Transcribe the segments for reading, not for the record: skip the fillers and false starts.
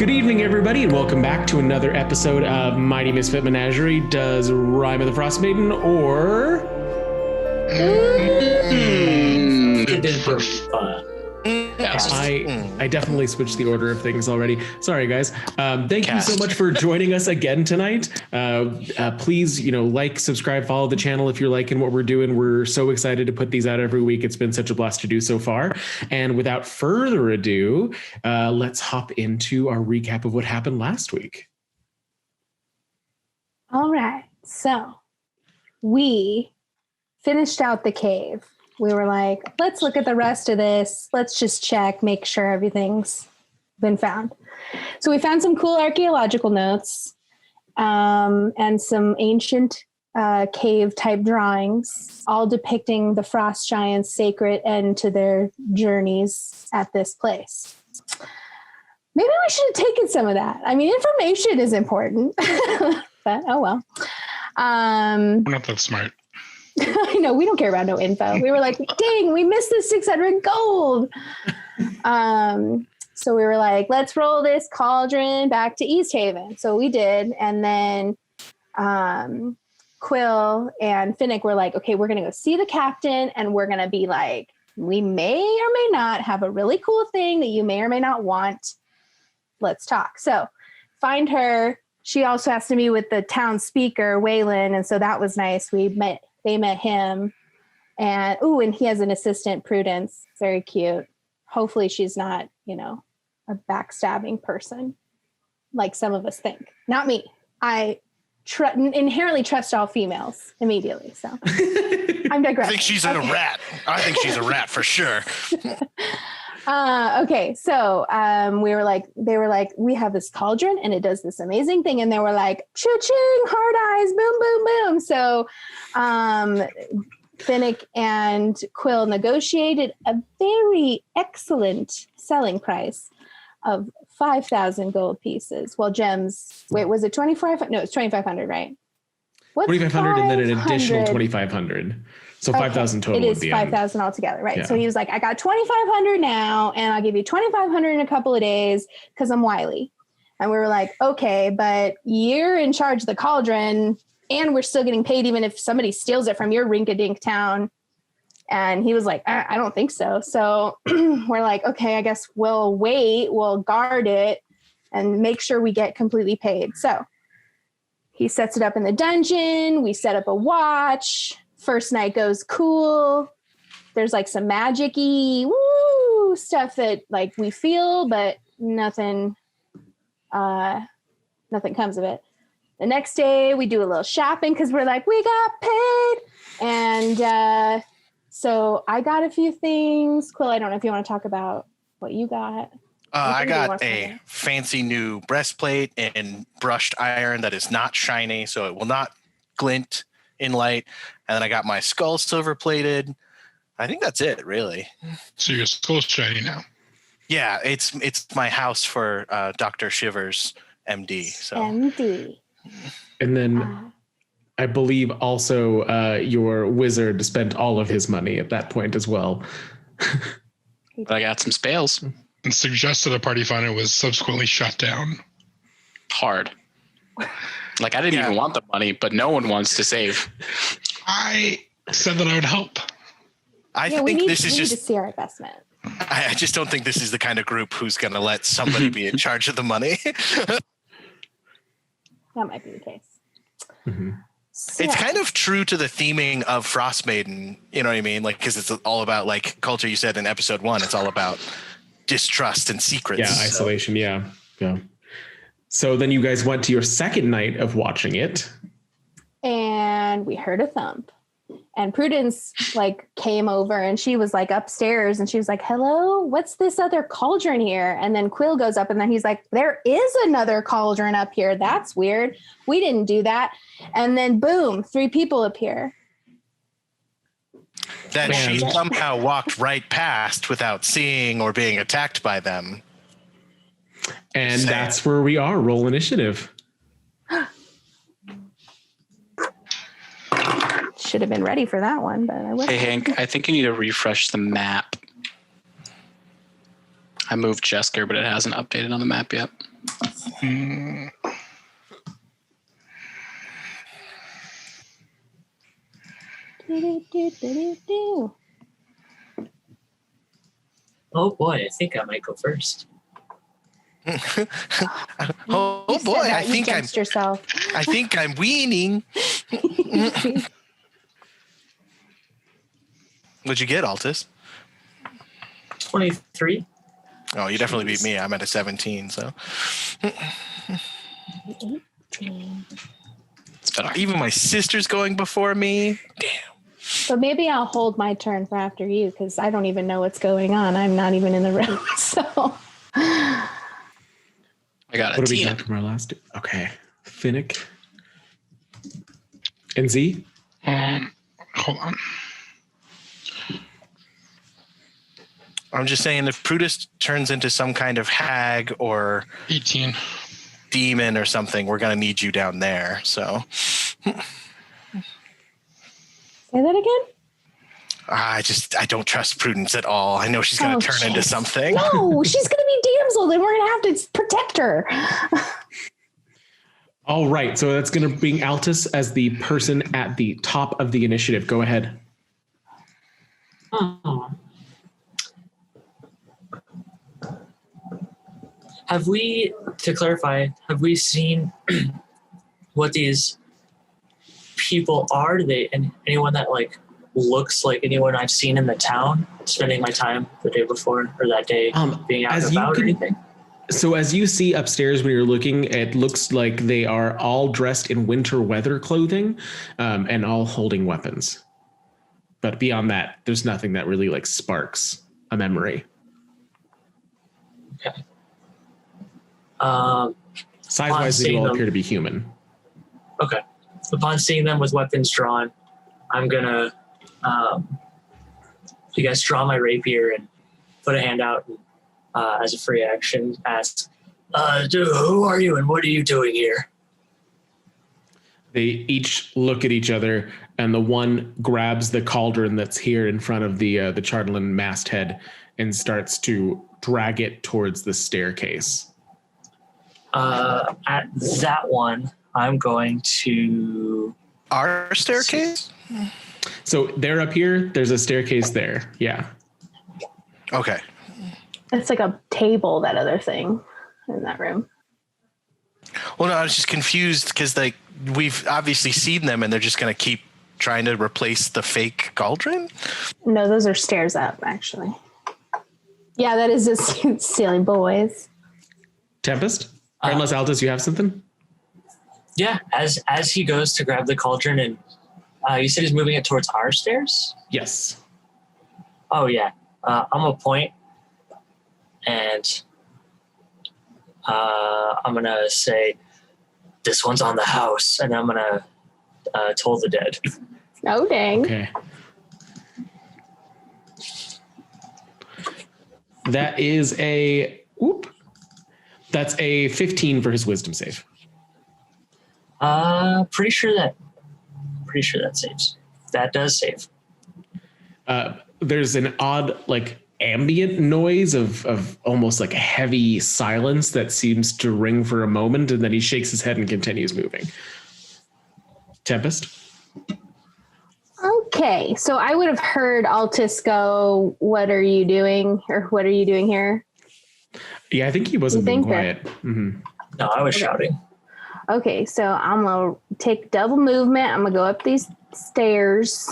Good evening, everybody, and welcome back to another episode of Mighty Misfit Menagerie. Does Rime of the Frostmaiden or... For fun. I definitely switched the order of things already. Sorry, guys. Thank you so much for joining us again tonight. Please, like, subscribe, follow the channel if you're liking what we're doing. We're so excited to put these out every week. It's been such a blast to do so far. And without further ado, let's hop into our recap of what happened last week. All right. So we finished out the cave. We were like, let's look at the rest of this. Let's just check, make sure everything's been found. So we found some cool archaeological notes and some ancient cave type drawings, all depicting the frost giants' sacred end to their journeys at this place. Maybe we should have taken some of that. I mean, information is important, but oh well. We're not that smart. I know, we don't care about no info. We were like, dang, we missed the 600 gold. So we were like, let's roll this cauldron back to East Haven. So we did. And then Quill and Finnick were like, okay, we're going to go see the captain. And we're going to be like, we may or may not have a really cool thing that you may or may not want. Let's talk. So find her. She also has to meet with the town speaker, Waylon. And so that was nice. They met him, and he has an assistant, Prudence. Very cute. Hopefully she's not, a backstabbing person like some of us think. Not me. I inherently trust all females immediately. So I'm digressing. I think she's a rat. I think she's a rat for sure. Okay. So they were like, we have this cauldron and it does this amazing thing. And they were like, cha-ching, hard eyes, boom, boom, boom. So Finnick and Quill negotiated a very excellent selling price of 5,000 gold pieces. Well, gems, was it 2,400? No, it's 2,500, right? 2,500 and then an additional 2,500. So 5,000 total. It is 5,000 altogether, right? Yeah. So he was like, I got 2,500 now, and I'll give you 2,500 in a couple of days because I'm wily. And we were like, okay, but you're in charge of the cauldron, and we're still getting paid even if somebody steals it from your rink-a-dink town. And he was like, I don't think so. So we're like, okay, I guess we'll wait, we'll guard it, and make sure we get completely paid. So he sets it up in the dungeon. We set up a watch. First night goes cool. There's like some magic-y stuff that like we feel, but nothing comes of it. The next day we do a little shopping because we're like, we got paid. And so I got a few things. Quill, I don't know if you want to talk about what you got. I got a fancy new breastplate and brushed iron that is not shiny, so it will not glint in light. And then I got my skull silver plated. I think that's it, really. So your skull's shiny now. Yeah, it's my house for Dr. Shivers, MD. So. MD. And then I believe also your wizard spent all of his money at that point as well. But I got some spells. And suggested a party finder was subsequently shut down. Hard. Like, I didn't even want the money, but no one wants to save. I said that I would help. I think this is we just need to see our investment. I just don't think this is the kind of group who's going to let somebody be in charge of the money. That might be the case. Mm-hmm. So, it's kind of true to the theming of Frostmaiden, you know what I mean? Like, because it's all about, like, culture. You said in episode 1, it's all about distrust and secrets. Yeah, isolation. Yeah. So then you guys went to your second night of watching it. And we heard a thump. And Prudence came over and she was upstairs and she was like, hello, what's this other cauldron here? And then Quill goes up and then he's like, there is another cauldron up here. That's weird. We didn't do that. And then boom, 3 people appear. That she somehow walked right past without seeing or being attacked by them. And that's where we are. Roll initiative. Should have been ready for that one, but I wasn't. Hey, Hank, I think you need to refresh the map. I moved Jesker, but it hasn't updated on the map yet. Oh boy, I think I might go first. Oh boy, I think yourself. I think I'm weaning. What'd you get, Altus? 23. Oh, you definitely beat me. I'm at a 17, so. 18. It's better. Even my sister's going before me. Damn. So maybe I'll hold my turn for after you because I don't even know what's going on. I'm not even in the room. So I got a What do we 10. got from our last? Okay, Finnick and Z. Hold on. I'm just saying, if Prudus turns into some kind of hag or 18. demon or something, we're gonna need you down there. So. say that again. I don't trust Prudence at all. I know she's gonna turn into something. No, she's gonna be damsel. Then we're gonna have to protect her. All right, so that's going to bring Altus as the person at the top of the initiative. Go ahead. Have we, to clarify, have we seen what these people are? Do they, and anyone that like looks like anyone I've seen in the town spending my time the day before or that day being out and about or anything? So as you see upstairs when you're looking, it looks like they are all dressed in winter weather clothing and all holding weapons. But beyond that, there's nothing that really like sparks a memory. Okay. Size-wise, they all appear to be human. Okay. Upon seeing them with weapons drawn, I'm gonna, I guess, draw my rapier and put a hand out and, as a free action, ask, who are you and what are you doing here? They each look at each other, and the one grabs the cauldron that's here in front of the Charlton masthead and starts to drag it towards the staircase. At that one, I'm going to... Our staircase? So they're up here. There's a staircase there. Yeah. Okay. It's like a table, that other thing in that room. Well, no, I was just confused because like we've obviously seen them and they're just going to keep trying to replace the fake cauldron. No, those are stairs up, actually. Yeah, that is just silly boys. Tempest? Unless Altus, you have something? Yeah, as he goes to grab the cauldron and you said he's moving it towards our stairs? Yes. Oh, yeah. I'm going to point and I'm going to say, this one's on the house, and I'm going to toll the dead. Oh, dang. Okay. That is that's a 15 for his wisdom save. Pretty sure that saves. That does save. There's an odd, like, ambient noise of almost like a heavy silence that seems to ring for a moment, and then he shakes his head and continues moving. Tempest? Okay, so I would have heard Altus go, what are you doing? Or what are you doing here? Yeah, I think he wasn't being quiet. Mm-hmm. No, I was shouting. Okay, so I'm going to take double movement. I'm going to go up these stairs.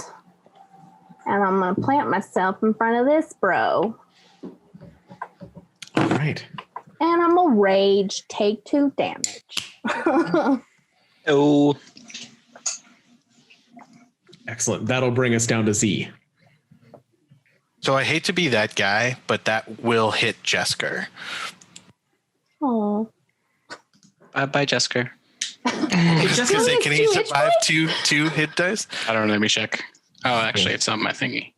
And I'm going to plant myself in front of this bro. All right. And I'm going to rage, take 2 damage. Oh. Excellent. That'll bring us down to Z. So I hate to be that guy, but that will hit Jesker. Oh. Bye, Jesker. I was just gonna say, can he survive two hit dice? I don't know. Let me check. Oh, actually, it's on my thingy.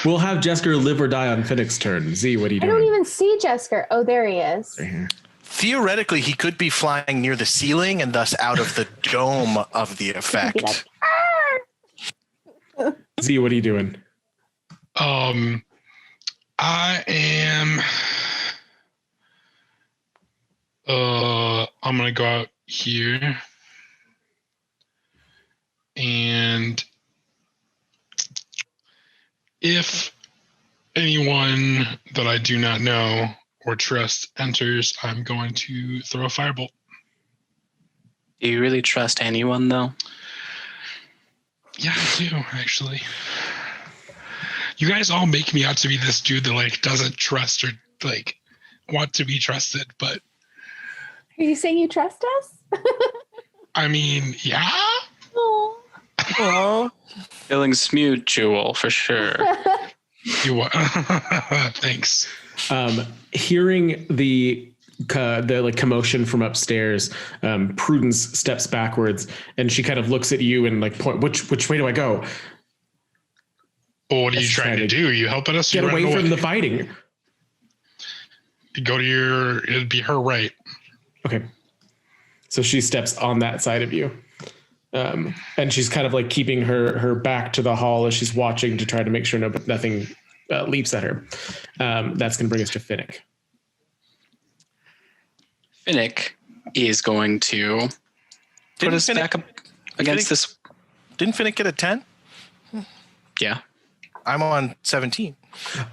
We'll have Jesker live or die on Finnick's turn. Z, what are you doing? I don't even see Jesker. Oh, there he is. Right here. Theoretically, he could be flying near the ceiling and thus out of the dome of the effect. Z, what are you doing? I am I'm gonna go out here, and if anyone that I do not know or trust enters, I'm going to throw a firebolt. Do you really trust anyone, though? Yeah, I do, actually. You guys all make me out to be this dude that, like, doesn't trust or, like, want to be trusted, but... Are you saying you trust us? I mean, yeah? Aww. Feelings mutual, for sure. Thanks. Hearing the like commotion from upstairs, Prudence steps backwards and she kind of looks at you and like point, which way do I go? Well, what are you trying to do? Are you helping us? Get away from the fighting. You go to it'd be her right. Okay. So she steps on that side of you. And she's kind of like keeping her back to the hall as she's watching to try to make sure nothing leaps at her. That's going to bring us to Finnick. Finnick is going to put us back up against this. Didn't Finnick get a 10? Yeah. I'm on 17.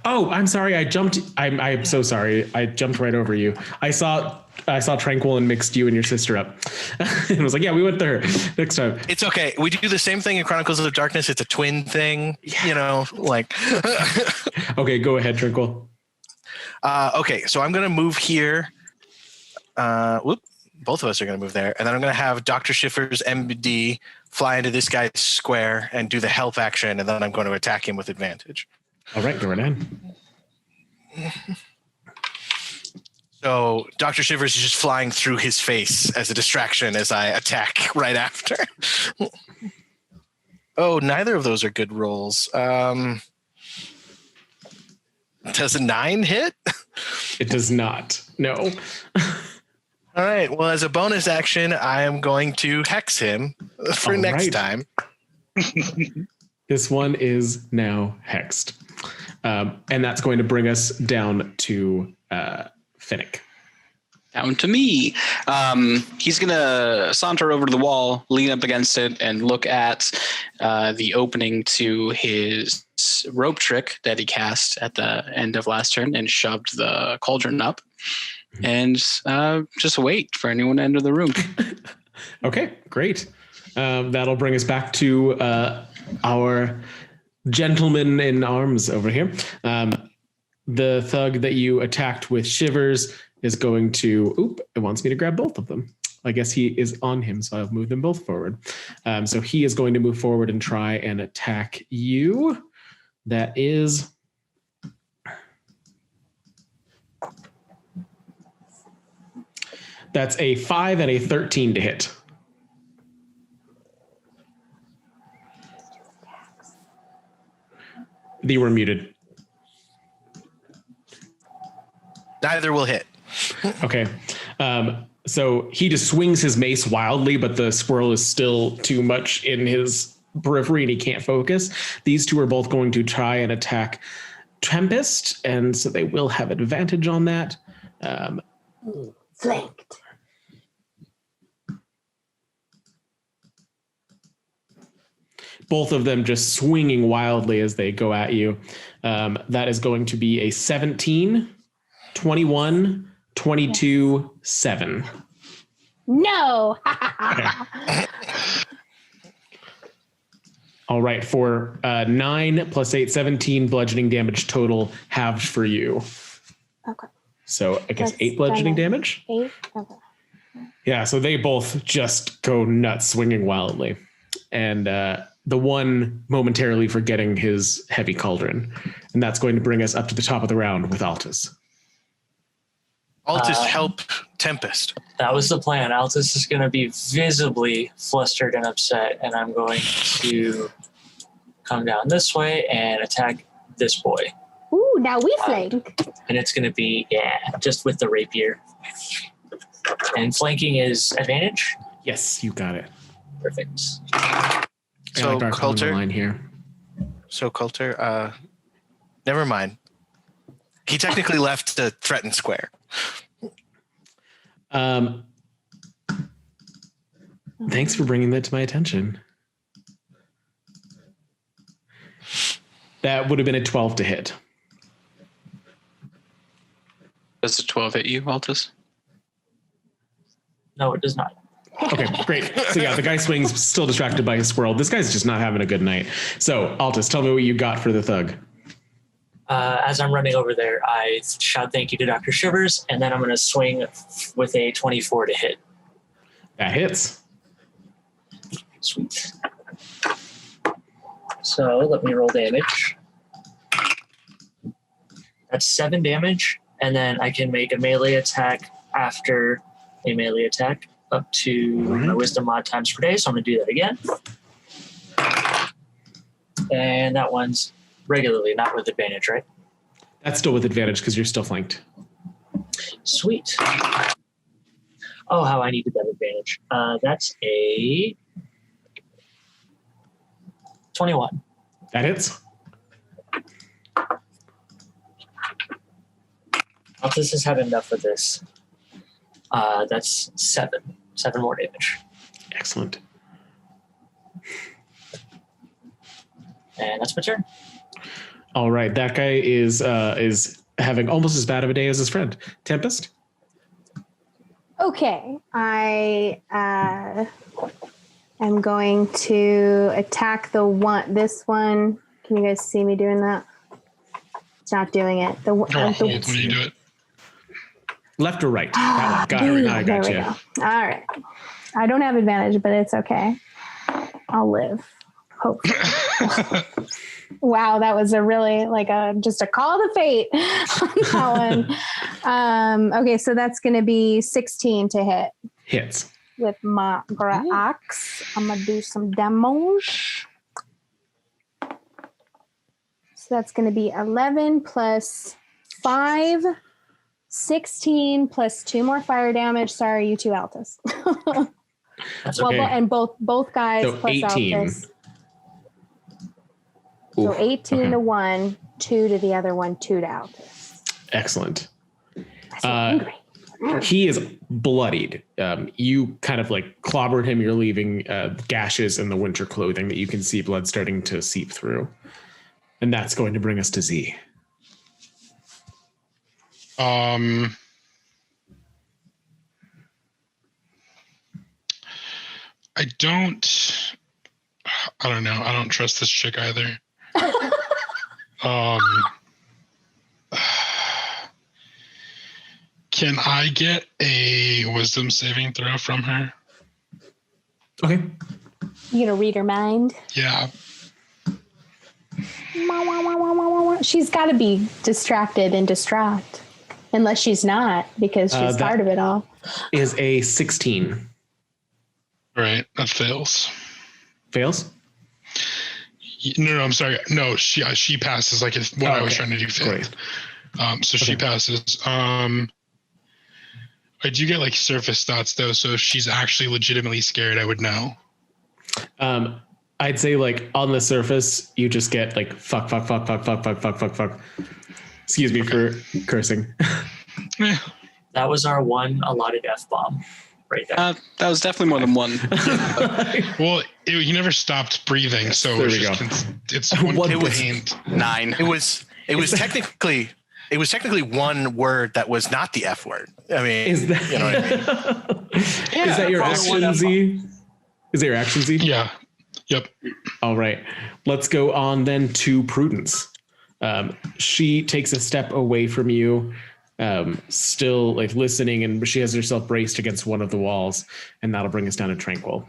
Oh, I'm sorry. I'm so sorry. I jumped right over you. I saw Tranquil and mixed you and your sister up. And I was like, yeah, we went there next time. It's okay. We do the same thing in Chronicles of Darkness. It's a twin thing, like. Okay, go ahead, Tranquil. Okay, so I'm going to move here. Both of us are going to move there. And then I'm going to have Dr. Schiffer's MD fly into this guy's square and do the help action. And then I'm going to attack him with advantage. All right, go right in. So Dr. Shivers is just flying through his face as a distraction as I attack right after. Oh, neither of those are good rolls. Does a 9 hit? It does not. No. All right. Well, as a bonus action, I am going to hex him for next time. This one is now hexed. And that's going to bring us down to Finnick. Down to me. He's going to saunter over to the wall, lean up against it, and look at the opening to his rope trick that he cast at the end of last turn and shoved the cauldron up. And just wait for anyone to enter the room. Okay, great. That'll bring us back to our gentleman in arms over here. The thug that you attacked with Shivers is going to, it wants me to grab both of them. I guess he is on him, so I'll move them both forward. So he is going to move forward and try and attack you. That is... That's a 5 and a 13 to hit. They were muted. Neither will hit. Okay. So he just swings his mace wildly, but the squirrel is still too much in his periphery and he can't focus. These two are both going to try and attack Tempest, and so they will have advantage on that. Flanked. Both of them just swinging wildly as they go at you. That is going to be a 17, 21, 22, 7. No. All right, for 9 plus 8, 17 bludgeoning damage total halved for you. Okay. So I guess That's 8 bludgeoning damage? 8? Okay. Yeah, so they both just go nuts, swinging wildly. And the one momentarily forgetting his heavy cauldron. And that's going to bring us up to the top of the round with Altus. Altus help Tempest. That was the plan. Altus is going to be visibly flustered and upset, and I'm going to come down this way and attack this boy. Ooh, now we flank. And it's going to be, just with the rapier. And flanking is advantage? Yes, you got it. Perfect. So Coulter, line here. So Coulter, never mind. He technically left the threatened square. Thanks for bringing that to my attention. That would have been a 12 to hit. Does a 12 hit you, Altus? No, it does not. Okay, great. So yeah, the guy swings, still distracted by his squirrel. This guy's just not having a good night. So Altus, tell me what you got for the thug. As I'm running over there, I shout thank you to Dr. Shivers, and then I'm going to swing with a 24 to hit. That hits. Sweet. So let me roll damage. That's 7 damage, and then I can make a melee attack after a melee attack up to my wisdom mod times per day. So I'm going to do that again. And that one's regularly, not with advantage, right? That's still with advantage because you're still flanked. Sweet. Oh, how I needed that advantage. That's a 21. That hits. Altus has had enough of this. That's 7 more damage. Excellent. And that's my turn. All right, that guy is having almost as bad of a day as his friend. Tempest? Okay, I am going to attack this one. Can you guys see me doing that? It's not doing it. Hold when you do it. Left or right? That one. Got it. I got you. All right. I don't have advantage, but it's okay. I'll live. Hopefully. Wow, that was a really just a call to fate on that one. Okay, so that's going to be 16 to hit. Hits. With my axe. I'm going to do some damage. So that's going to be 11 plus 5, 16 plus 2 more fire damage. Sorry, you two Altus. That's well, okay. And both guys so plus 18. Altus. So 18 to one, 2 to the other one, 2 to Altus. Excellent. I'm so angry. He is bloodied. You kind of clobbered him. You're leaving gashes in the winter clothing that you can see blood starting to seep through. And that's going to bring us to Z. I don't know. I don't trust this chick either. Can I get a wisdom saving throw from her? Okay. You gonna read her mind? Yeah. She's got to be distracted and distraught. Unless she's not, because she's part of it all. Is a 16. Right. That fails. Fails? No, I'm sorry. No, she passes. What I was trying to do failed. So she passes. I do get surface stats though, so if she's actually legitimately scared, I would know. I'd say on the surface, you just get fuck. Excuse me for cursing. That was our one allotted F-bomb right there. That was definitely more than one. Well, he never stopped breathing, so there we go. It's one point. 9. It was technically one word that was not the F word. I mean, Is that, you know what I mean? Yeah, is that your action, Z? Is that your action, Z? Yeah. Yep. All right. Let's go on then to Prudence. She takes a step away from you, still listening, and she has herself braced against one of the walls, and that'll bring us down to Tranquil.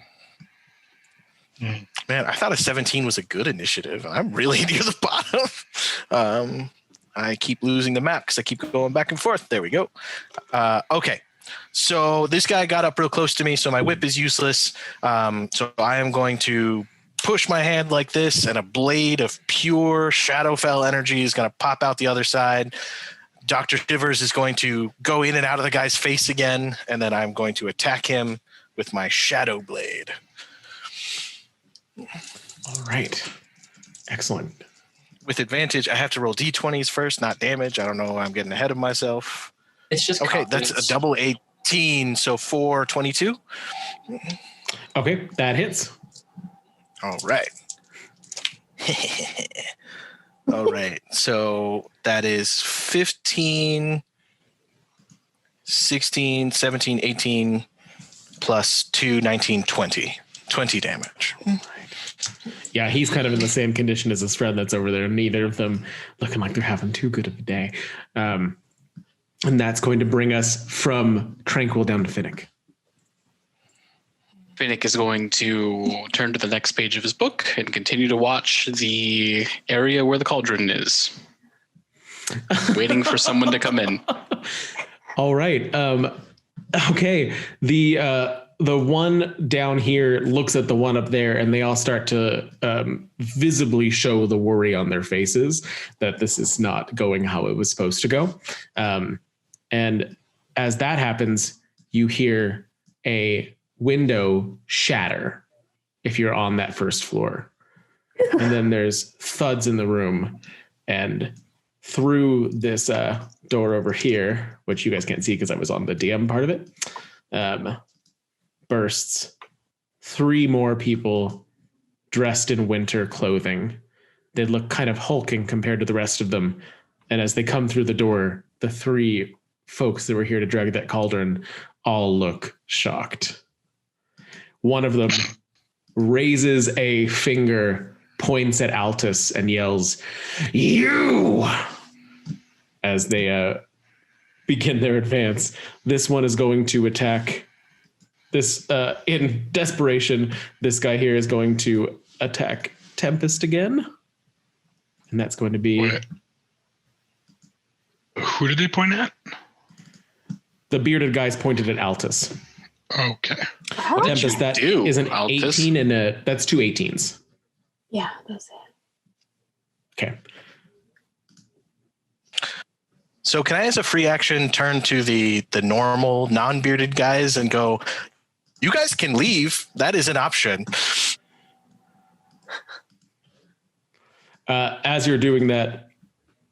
Man, I thought a 17 was a good initiative. I'm really near the bottom. I keep losing the map because I keep going back and forth. There we go. Okay. So this guy got up real close to me, so my whip is useless. So I am going to push my hand like this, and a blade of pure Shadowfell energy is going to pop out the other side. Dr. Shivers is going to go in and out of the guy's face again, and then I'm going to attack him with my Shadow Blade. All right. Excellent. With advantage, I have to roll D20s first, not damage. I don't know. I'm getting ahead of myself. It's just okay. confidence. That's a double 8 18, so 422. Okay, that hits. All right. All right. So that is 15, 16, 17, 18 plus 2, 19, 20. 20 damage. Yeah, he's kind of in the same condition as his friend that's over there. Neither of them looking like they're having too good of a day. And that's going to bring us from Tranquil down to Finnick. Finnick is going to turn to the next page of his book and continue to watch the area where the cauldron is, waiting for someone to come in. All right. Okay. The one down here looks at the one up there, and they all start to visibly show the worry on their faces that this is not going how it was supposed to go. And as that happens, you hear a window shatter if you're on that first floor. And then there's thuds in the room, and through this door over here, which you guys can't see because I was on the DM part of it, bursts 3 more people dressed in winter clothing. They look kind of hulking compared to the rest of them. And as they come through the door, the 3 folks that were here to drag that cauldron all look shocked. One of them raises a finger, points at Altus, and yells, "You!" as they begin their advance. This one is going to attack. This, in desperation, this guy here is going to attack Tempest again. And that's going to be... Wait. Who did they point at? The bearded guys pointed at Altus. Okay. Tempest, that is an Altus? 18 and that's 2 18s. Yeah, that's it. Okay. So can I, as a free action, turn to the normal non-bearded guys and go, "You guys can leave. That is an option." As you're doing that,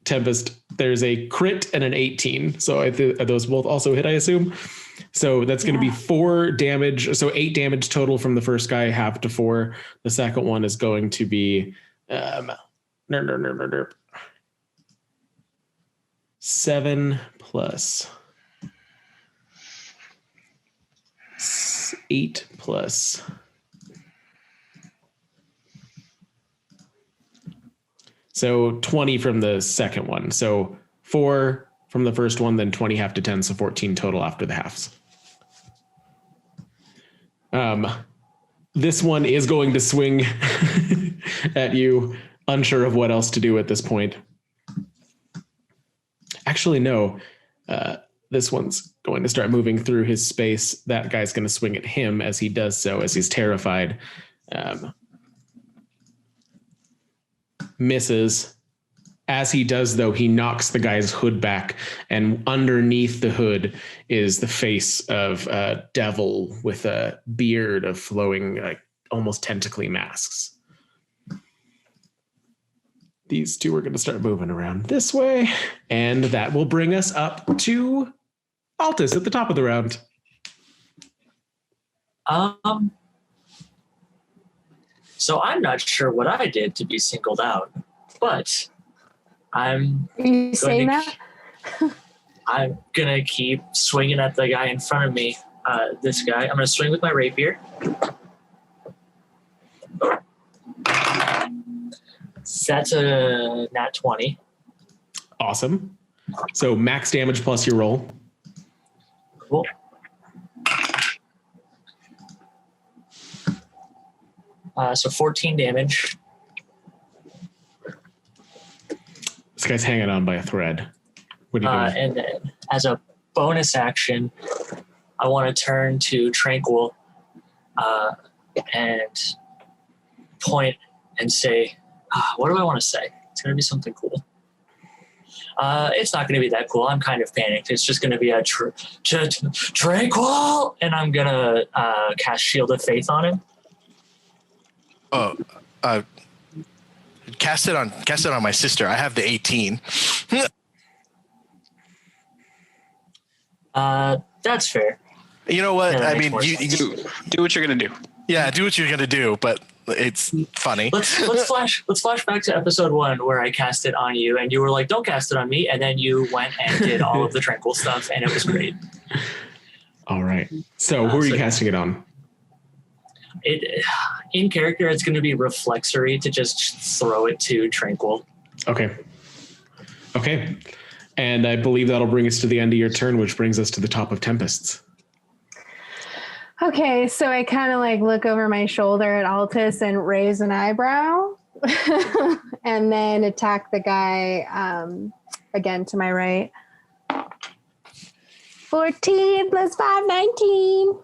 Tempest, there's a crit and an 18. So those both also hit, I assume. So that's going to be 4 damage. So 8 damage total from the first guy, half to 4. The second one is going to be 7 plus 8 plus. So 20 from the second one. So 4 from the first one, then 20 half to 10, so 14 total after the halves. This one is going to swing at you, unsure of what else to do at this point. Actually, no. This one's going to start moving through his space. That guy's going to swing at him as he does so, as he's terrified. Misses. As he does, though, he knocks the guy's hood back, and underneath the hood is the face of a devil with a beard of flowing, like almost tentacly masks. These 2 are going to start moving around this way, and that will bring us up to Altus at the top of the round. So I'm not sure what I did to be singled out, but Are you saying that? I'm gonna keep swinging at the guy in front of me. This guy. I'm gonna swing with my rapier. That's a nat 20. Awesome. So max damage plus your roll. Cool. So 14 damage. This guy's hanging on by a thread. What are you doing? And then as a bonus action, I want to turn to Tranquil and point and say, what do I want to say? It's going to be something cool. It's not going to be that cool. I'm kind of panicked. It's just going to be a Tranquil, and I'm going to cast Shield of Faith on him. Cast it on my sister. I have the 18. That's fair. You know what? Yeah, I mean, you do what you're gonna do. Yeah, do what you're gonna do, but it's funny. Let's flash back to episode 1 where I cast it on you, and you were like, "Don't cast it on me," and then you went and did all of the tranquil stuff, and it was great. All right. So who are you casting it on? In character, it's going to be reflexory to just throw it to tranquil. Okay. And I believe that'll bring us to the end of your turn, which brings us to the top of Tempests. Okay, so I kind of like look over my shoulder at Altus and raise an eyebrow and then attack the guy again to my right. 14 plus 5, 19.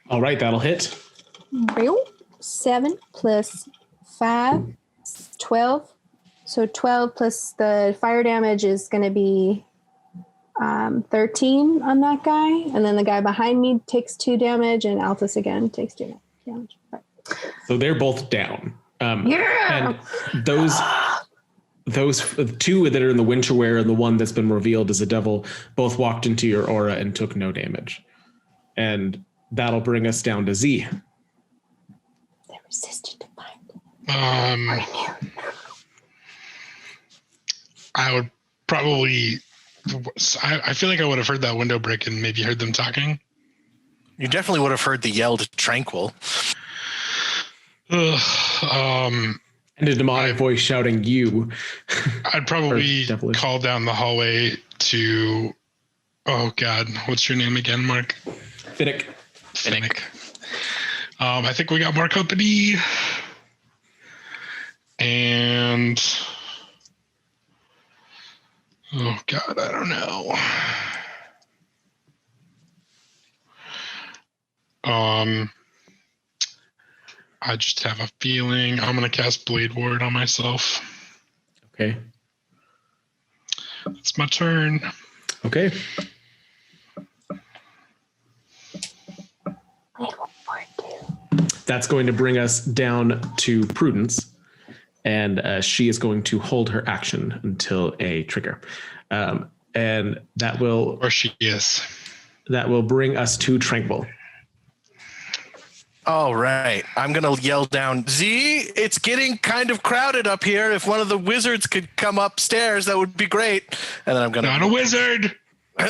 All right, that'll hit. 7 plus 5, 12. So 12 plus the fire damage is going to be 13 on that guy. And then the guy behind me takes 2 damage, and Altus again takes 2 damage. Right. So they're both down. Yeah! And those 2 that are in the winter wear and the one that's been revealed as a devil both walked into your aura and took no damage. And that'll bring us down to Z. They resisted to find. I would probably. I feel like I would have heard that window break and maybe heard them talking. You definitely would have heard the yelled tranquil. And a demonic voice shouting you. I'd probably call down the hallway to, oh God, what's your name again, Mark? Finnick. I think we got more company. And oh God, I don't know. I just have a feeling I'm gonna cast Blade Ward on myself. Okay. It's my turn. Okay. That's going to bring us down to Prudence, and she is going to hold her action until a trigger, and that will, or she is. That will bring us to Tranquil. All right, I'm gonna yell down, Z, it's getting kind of crowded up here. If one of the wizards could come upstairs, that would be great. And then I'm gonna not a wizard. And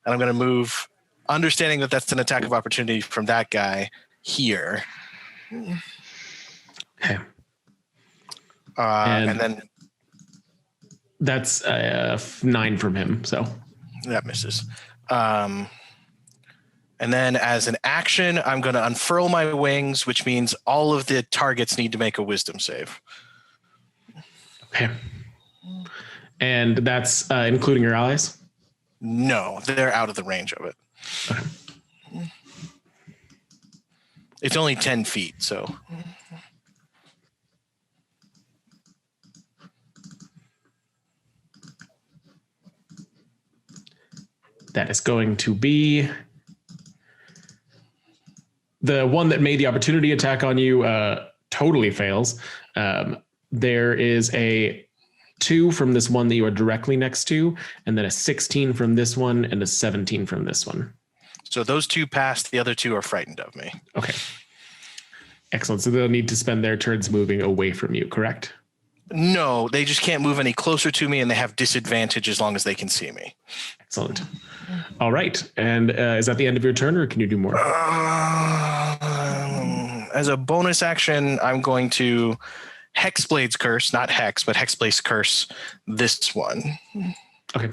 I'm gonna move, understanding that that's an attack of opportunity from that guy here. Okay. And then that's 9 from him, so that misses. And then as an action, I'm going to unfurl my wings, which means all of the targets need to make a wisdom save. Okay. And that's including your allies? No, they're out of the range of it. Okay. It's only 10 feet, so. That is going to be the one that made the opportunity attack on you. Totally fails. There is a 2 from this one that you are directly next to, and then a 16 from this one and a 17 from this one. So those 2 passed. The other 2 are frightened of me. Okay. Excellent. So they'll need to spend their turns moving away from you, correct? No, they just can't move any closer to me, and they have disadvantage as long as they can see me. Excellent. All right. And is that the end of your turn, or can you do more? As a bonus action, I'm going to Hexblade's Curse, not Hex, but Hexblade's Curse this one. Okay.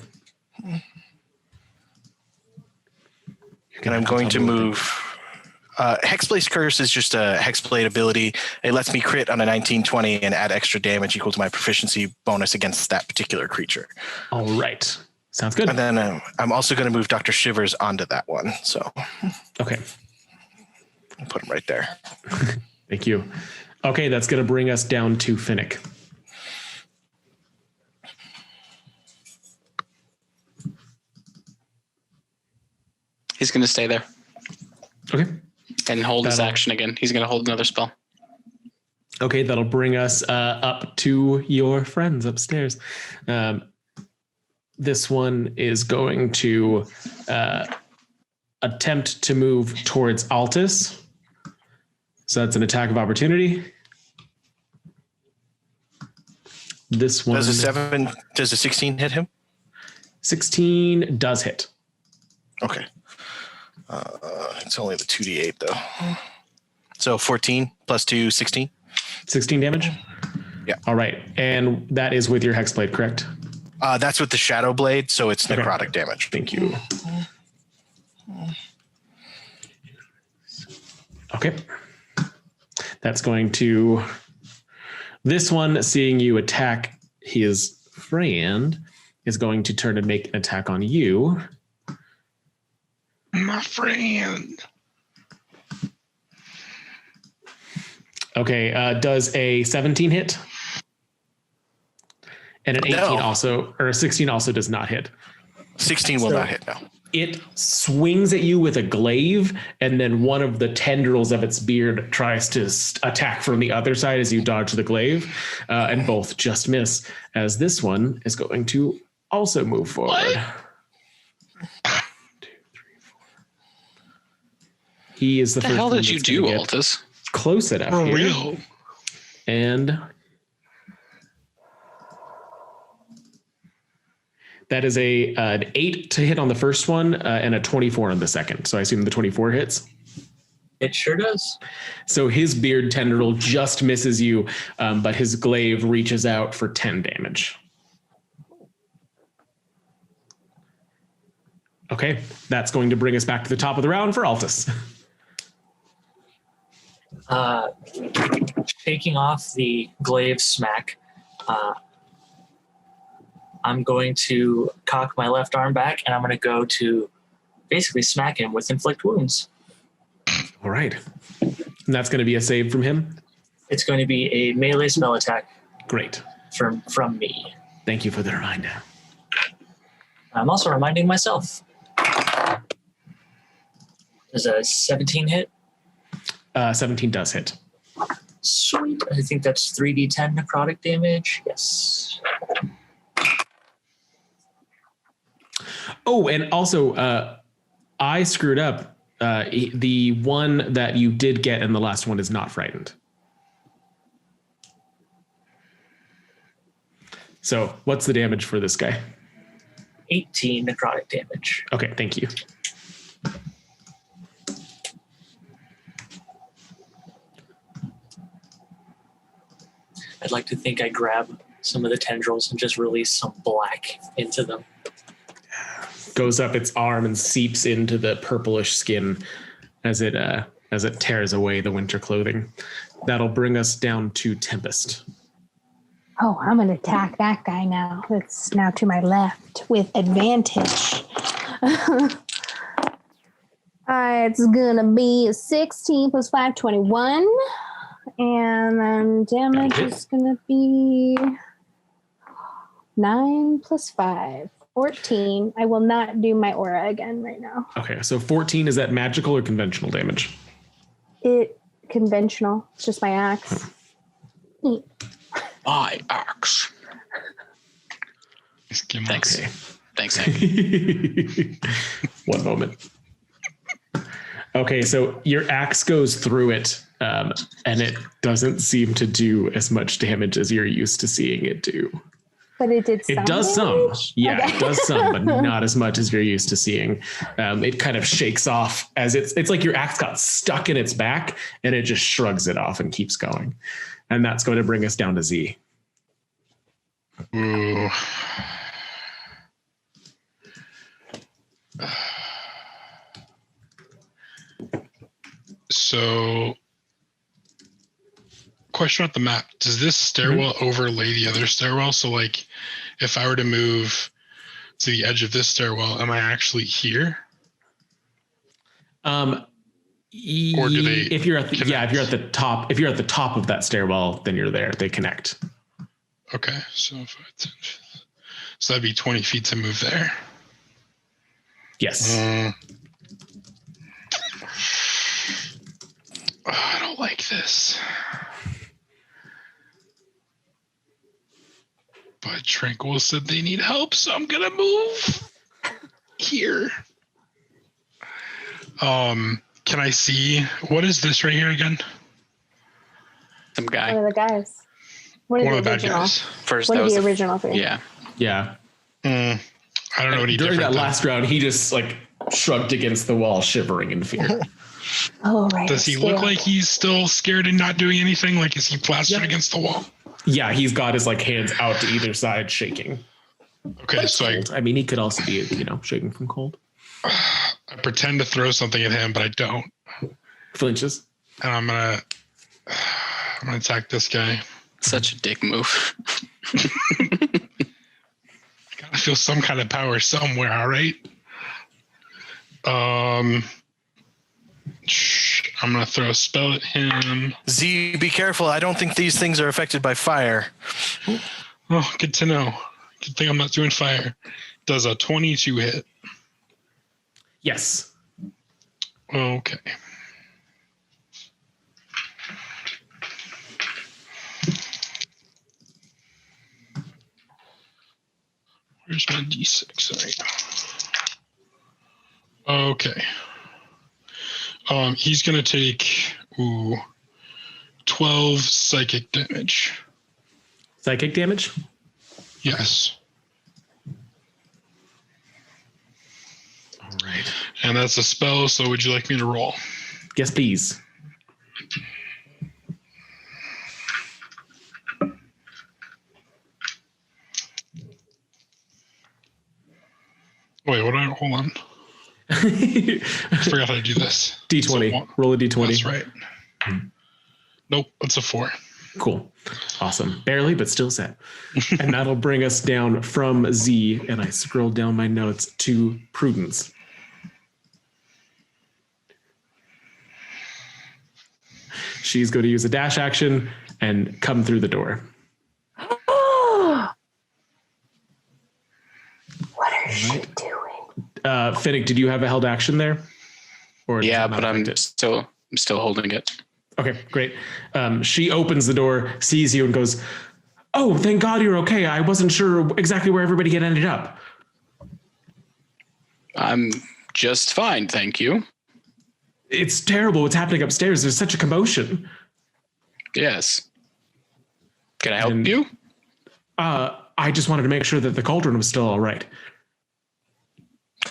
And I'm going to move. Hexblade's Curse is just a Hexblade ability. It lets me crit on a 19/20 and add extra damage equal to my proficiency bonus against that particular creature. All right. Sounds good. And then I'm also going to move Dr. Shivers onto that one. So, okay. I'll put him right there. Thank you. Okay, that's going to bring us down to Finnick. He's going to stay there. Okay. And hold his action again. He's going to hold another spell. Okay, that'll bring us up to your friends upstairs. this one is going to attempt to move towards Altus. So that's an attack of opportunity. This one. Does a 16 hit him? 16 does hit. Okay. It's only the 2d8 though. So 14 plus 2, 16. 16 damage? Yeah. All right. And that is with your Hexblade, correct? That's with the Shadow Blade, so it's necrotic damage. Thank you. Okay. That's going to... This one, seeing you attack his friend, is going to turn and make an attack on you. My friend. Okay, does a 17 hit? And an 18 also, or a 16 also does not hit. 16 will not hit, no. It swings at you with a glaive, and then one of the tendrils of its beard tries to attack from the other side as you dodge the glaive, and both just miss, as this one is going to also move forward. 1, 2, 3, 4. He is the first. What the hell one did you do, Altus? Close enough. For here. real. And that is an 8 to hit on the first one and a 24 on the second. So I assume the 24 hits. It sure does. So his beard tendril just misses you, but his glaive reaches out for 10 damage. Okay, that's going to bring us back to the top of the round for Altus. Shaking off the glaive smack, I'm going to cock my left arm back, and I'm going to go to basically smack him with inflict wounds. All right. And that's going to be a save from him? It's going to be a melee spell attack. Great. From me. Thank you for the reminder. I'm also reminding myself. Does a 17 hit? 17 does hit. Sweet. I think that's 3d10 necrotic damage. Yes. Oh, and also, I screwed up. The one that you did get in the last one is not frightened. So what's the damage for this guy? 18 necrotic damage. Okay, thank you. I'd like to think I grab some of the tendrils and just release some black into them. Goes up its arm and seeps into the purplish skin as it tears away the winter clothing. That'll bring us down to Tempest. Oh, I'm going to attack that guy now. It's now to my left with advantage. It's going to be a 16 plus 5, 21. And then damage is going to be 9 plus 5, 14. I will not do my aura again right now. Okay, so 14, is that magical or conventional damage? Conventional. It's just my axe. My axe. Thanks. Okay. Thanks, Hank. One moment. Okay, so your axe goes through it, and it doesn't seem to do as much damage as you're used to seeing it do. But it did some. It does damage? some. Yeah, Okay. It does some, but not as much as you're used to seeing. It kind of shakes off as it's like your axe got stuck in its back, and it just shrugs it off and keeps going. And that's going to bring us down to Z. Ooh. So, question about the map. Does this stairwell overlay the other stairwell? So, like, if I were to move to the edge of this stairwell, am I actually here? Or do they if you're at the top of that stairwell, then you're there. They connect. Okay, so that'd be 20 feet to move there. Yes. I don't like this. But Tranquil said they need help, so I'm gonna move here. Can I see what is this right here again? Some guy. One of the guys. One of the bad guys. First, One that of was the original three. Yeah. Yeah. I don't know any During that different. last round, he just like shrugged against the wall, shivering in fear. Oh, right. Does he look like he's still scared and not doing anything? Like, is he plastered against the wall? Yeah, he's got his like hands out to either side, shaking. Okay, so I mean, he could also be, shaking from cold. I pretend to throw something at him, but I don't. Flinches. And I'm gonna attack this guy. Such a dick move. Gotta feel some kind of power somewhere, all right? I'm gonna throw a spell at him. Z, be careful. I don't think these things are affected by fire. Oh, good to know. Good thing I'm not doing fire. Does a 22 hit? Yes. Okay. Where's my D6? Sorry. Okay. He's gonna take 12 psychic damage. Psychic damage? Yes. All right. And that's a spell, so would you like me to roll? Yes, please. Wait, hold on. I forgot how to do this. D20. So, roll a D20. That's right. Nope, it's a 4. Cool. Awesome. Barely, but still set. And that'll bring us down from Z, and I scrolled down my notes to Prudence. She's going to use a dash action and come through the door. What are she doing? Finnick, did you have a held action there? Or Yeah, but I'm still holding it. Okay, great. She opens the door, sees you, and goes, "Oh, thank God you're okay. I wasn't sure exactly where everybody had ended up." I'm just fine, thank you. It's terrible what's happening upstairs. There's such a commotion. Yes. Can I help you? I just wanted to make sure that the cauldron was still all right.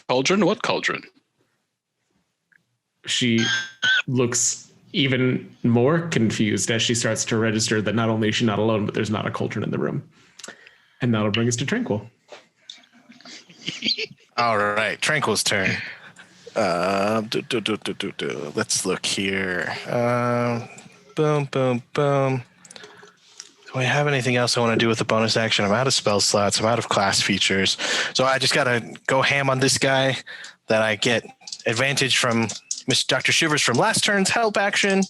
Cauldron? What cauldron? She looks even more confused as she starts to register that not only is she not alone, but there's not a cauldron in the room. And that'll bring us to Tranquil. All right, Tranquil's turn. Let's look here. Boom, boom, boom. Do I have anything else I want to do with the bonus action? I'm out of spell slots. I'm out of class features. So I just got to go ham on this guy. That I get advantage from Dr. Shivers from last turn's help action.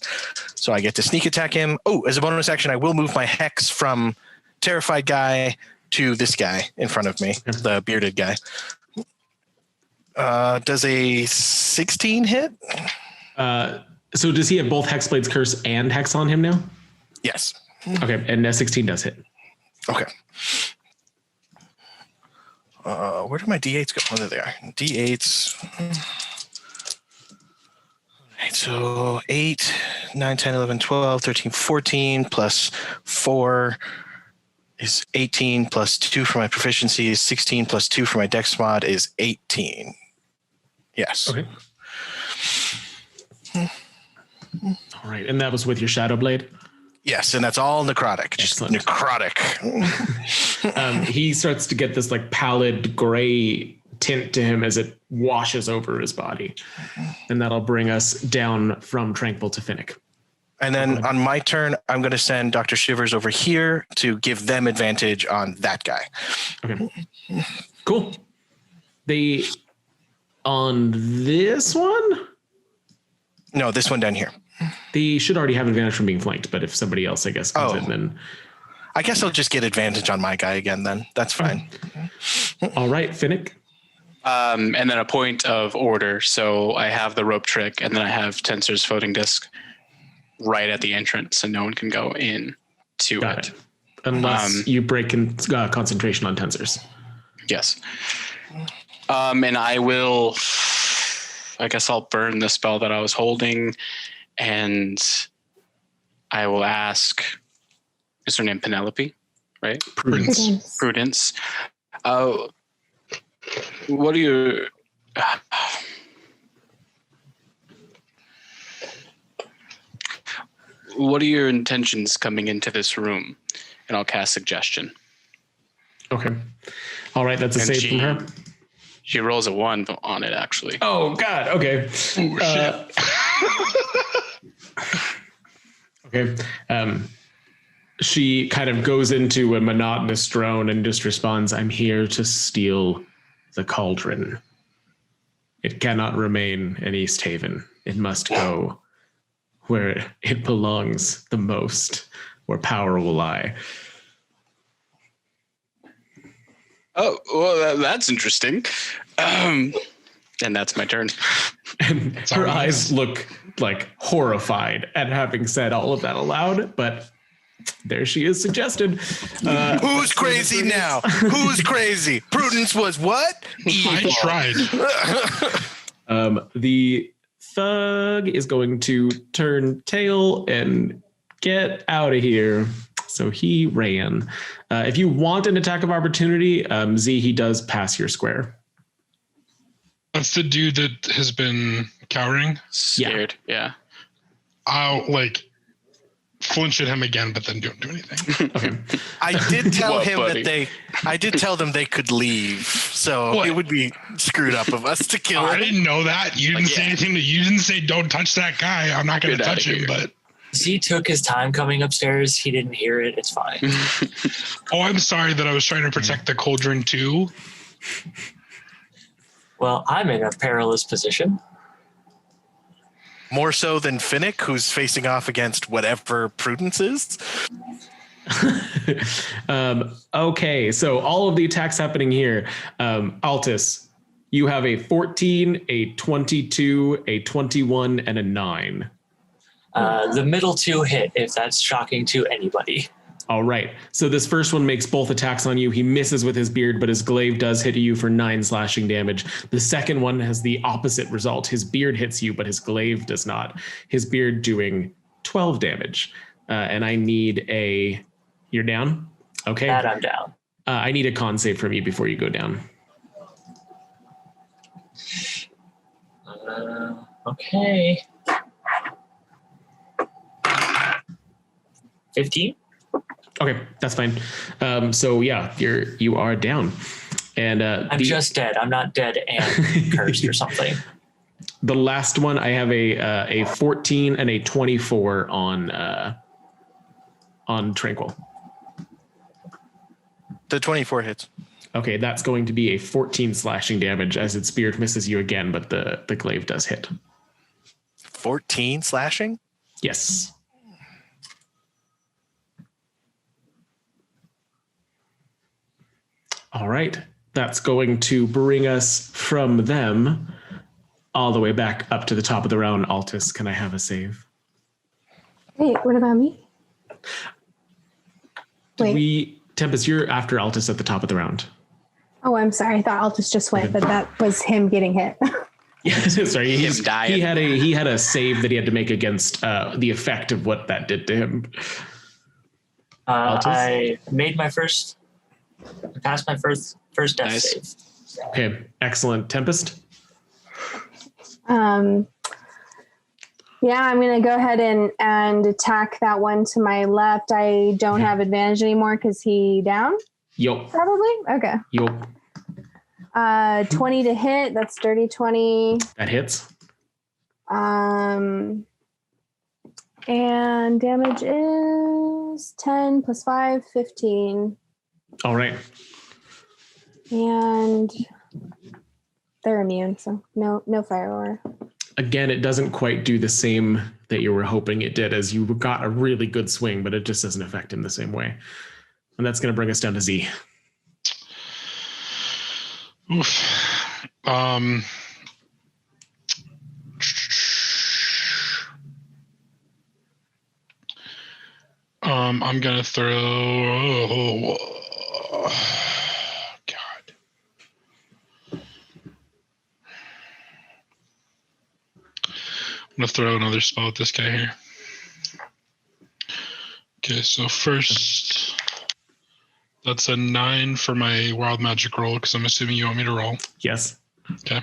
So I get to sneak attack him. Oh, as a bonus action, I will move my hex from terrified guy to this guy in front of me, the bearded guy. Does a 16 hit? So does he have both Hexblade's Curse and Hex on him now? Yes. Okay, and 16 does hit. Okay. Where do my D8s go? Oh, there they are. D8s. Right, so 8, 9, 10, 11, 12, 13, 14, plus 4 is 18, plus 2 for my proficiency is 16, plus 2 for my dex mod is 18. Yes. Okay. All right, and that was with your Shadow Blade? Yes, and that's all necrotic. Just Excellent. necrotic. He starts to get this like pallid gray tint to him as it washes over his body. And that'll bring us down from Tranquil to Finnick. And then on my turn, I'm going to send Dr. Shivers over here to give them advantage on that guy. Okay. Cool. On this one? No, this one down here. They should already have advantage from being flanked, but if somebody else, I guess, comes in, then... I guess I'll just get advantage on my guy again then. That's fine. All right, Finnick. And then a point of order. So I have the rope trick, and then I have Tensor's floating disc right at the entrance, so no one can go in to Got it. Unless you break concentration on tensors. Yes. And I guess I'll burn the spell that I was holding, and I will ask, is her name Penelope? Right? Prudence. What are your... what are your intentions coming into this room? And I'll cast suggestion. Okay. All right, that's a save from her. She rolls a 1 on it, actually. Oh, God. Okay. Oh, shit. Okay. She kind of goes into a monotonous drone and just responds, I'm here to steal the cauldron. It cannot remain in East Haven. It must go where it belongs the most, where power will lie. Oh, well, that's interesting. And that's my turn. And her eyes look like horrified at having said all of that aloud, but there she is suggested. Who's crazy now? Who's crazy? Prudence was what? I tried. The thug is going to turn tail and get out of here. So he ran. If you want an attack of opportunity, Z, he does pass your square. That's the dude that has been cowering. Scared, yeah. I'll flinch at him again, but then don't do anything. Okay. I did tell them they could leave, so it would be screwed up of us to kill him. I didn't know that. You didn't say anything. You didn't say don't touch that guy. I'm not going to touch him, but. Z took his time coming upstairs. He didn't hear it. It's fine. Oh, I'm sorry that I was trying to protect the cauldron too. Well, I'm in a perilous position. More so than Finnick, who's facing off against whatever Prudence is. Okay, so all of the attacks happening here. Altus, you have a 14, a 22, a 21, and a 9. The middle two hit, if that's shocking to anybody. All right. So this first one makes both attacks on you. He misses with his beard, but his glaive does hit you for 9 slashing damage. The second one has the opposite result. His beard hits you, but his glaive does not. His beard doing 12 damage. And I need a... You're down? Okay. That I'm down. I need a con save from you before you go down. Okay. 15? Okay, that's fine. So yeah, you are down, and I'm just dead. I'm not dead and cursed or something. The last one, I have a 14 and a 24 on Tranquil. The 24 hits. Okay, that's going to be a 14 slashing damage as its beard misses you again, but the glaive does hit. 14 slashing? Yes. All right, that's going to bring us from them all the way back up to the top of the round. Altus, can I have a save? Wait, what about me? Tempest, you're after Altus at the top of the round. Oh, I'm sorry. I thought Altus just went, but that was him getting hit. Yeah, sorry. He had a save that he had to make against the effect of what that did to him. I passed my first death save. Okay, excellent. Tempest? Yeah, I'm going to go ahead and attack that one to my left. I don't have advantage anymore because he down? Yup. Probably? Okay. Yup. 20 to hit. That's dirty 20. That hits. And damage is 10 plus 5, 15. All right. And they're immune, so no fire aura. Again, it doesn't quite do the same that you were hoping it did, as you got a really good swing, but it just doesn't affect him the same way. And that's going to bring us down to Z. Oof. I'm gonna throw. God. I'm gonna throw another spell at this guy here. Okay, so first, that's a 9 for my wild magic roll because I'm assuming you want me to roll. Yes. Okay.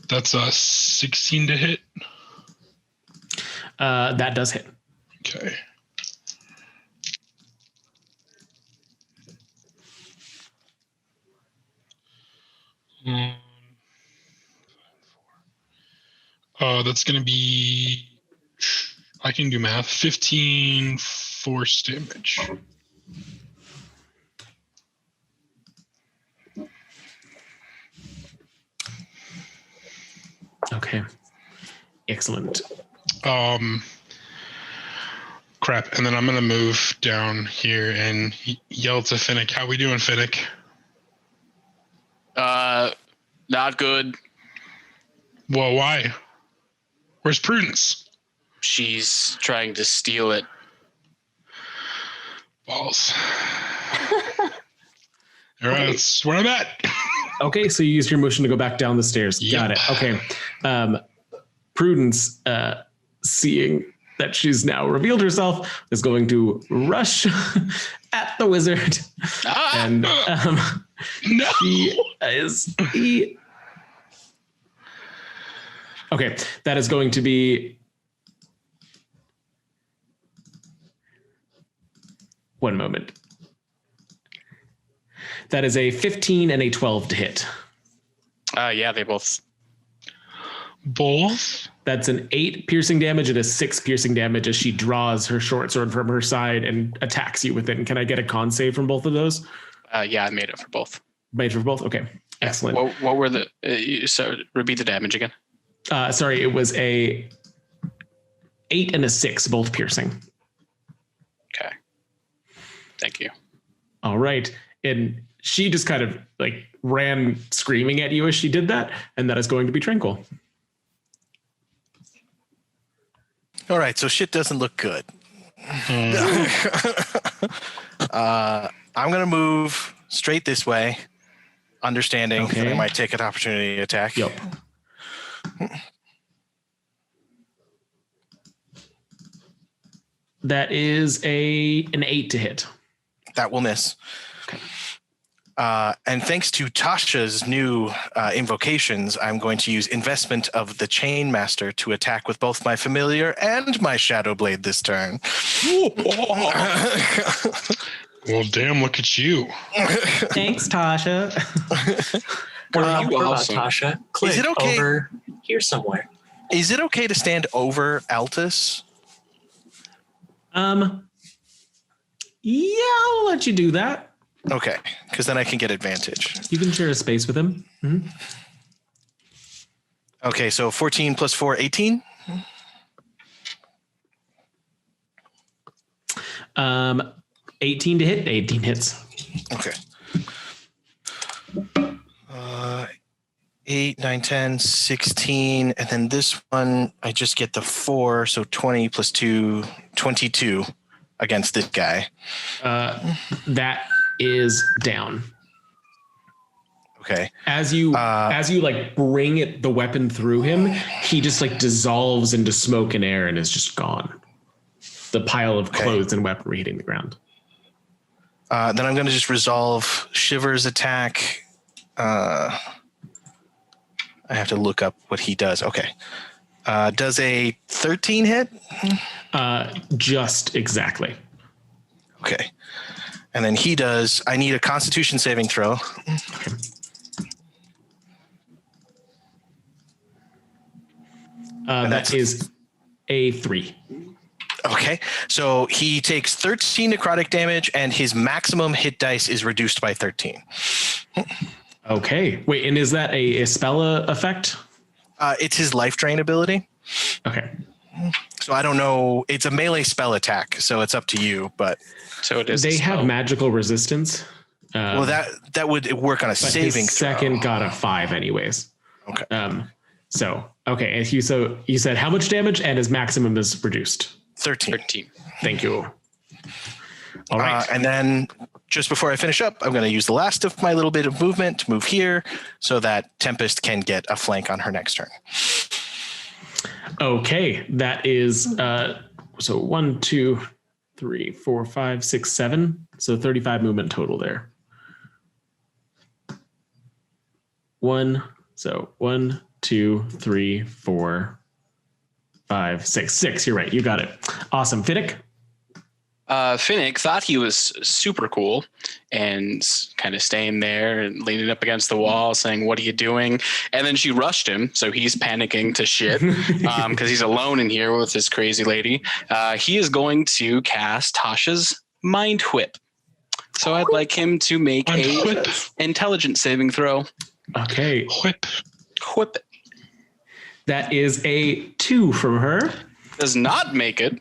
That's a 16 to hit. That does hit. Okay. That's going to be, I can do math, 15 force damage. Okay. Excellent. Crap. And then I'm going to move down here and yell to Finnick. How we doing, Finnick? Not good. Well, why? Where's Prudence? She's trying to steal it. Balls. All right, that's where I'm at. Okay, so you used your motion to go back down the stairs. Yep. Got it. Okay. Prudence, seeing that she's now revealed herself, is going to rush at the wizard. And No. she is... Okay, that is going to be... One moment. That is a 15 and a 12 to hit. Yeah, they both. Both? That's an 8 piercing damage and a 6 piercing damage as she draws her short sword from her side and attacks you with it. And can I get a con save from both of those? Yeah, I made it for both. Made for both? Okay, excellent. What were the... so repeat the damage again. Sorry, it was a 8 and a 6, both piercing. Okay. Thank you. All right. And she just kind of like ran screaming at you as she did that. And that is going to be tranquil. All right. So shit doesn't look good. I'm going to move straight this way, understanding that I might take an opportunity attack. Yep. That is an 8 to hit. That will miss. Okay. And thanks to Tasha's new invocations, I'm going to use Investment of the Chain Master to attack with both my Familiar and my Shadow Blade this turn. Well, damn, look at you. Thanks, Tasha. Awesome. Tasha, click Is it okay? over here somewhere. Is it okay to stand over Altus? Yeah, I'll let you do that. Okay, because then I can get advantage. You can share a space with him. Mm-hmm. Okay, so 14 plus 4, 18? 18 to hit. 18 hits. Okay. 8, 9, 10, 16. And then this one, I just get the 4. So 20 plus 2, 22 against this guy. That is down. Okay. As you like bring the weapon through him, he just like dissolves into smoke and air and is just gone. The pile of clothes and weaponry hitting the ground. Then I'm going to just resolve Shiver's attack. I have to look up what he does. Okay. Does a 13 hit? Just exactly. Okay. And then he does, I need a Constitution saving throw. Okay. That is a 3. Okay. So he takes 13 necrotic damage and his maximum hit dice is reduced by 13. Okay. Wait, and is that a spell effect? It's his life drain ability. Okay. So I don't know. It's a melee spell attack, so it's up to you. But so it is. They have magical resistance. Well, that would work on a saving throw. Second got a 5 anyways. Okay. So, okay. And you said how much damage and his maximum is reduced? 13. Thank you. All right. And then just before I finish up, I'm going to use the last of my little bit of movement to move here so that Tempest can get a flank on her next turn. Okay. That is, so 1, 2, 3, 4, 5, 6, 7. So 35 movement total there. 1, 2, 3, 4, 5, 6. 6. You're right. You got it. Awesome. Finnick? Finnick thought he was super cool and kind of staying there and leaning up against the wall saying, "What are you doing?" And then she rushed him. So he's panicking to shit because he's alone in here with this crazy lady. He is going to cast Tasha's Mind Whip. So I'd like him to make a intelligence saving throw. Okay. Whip. That is a 2 from her. Does not make it.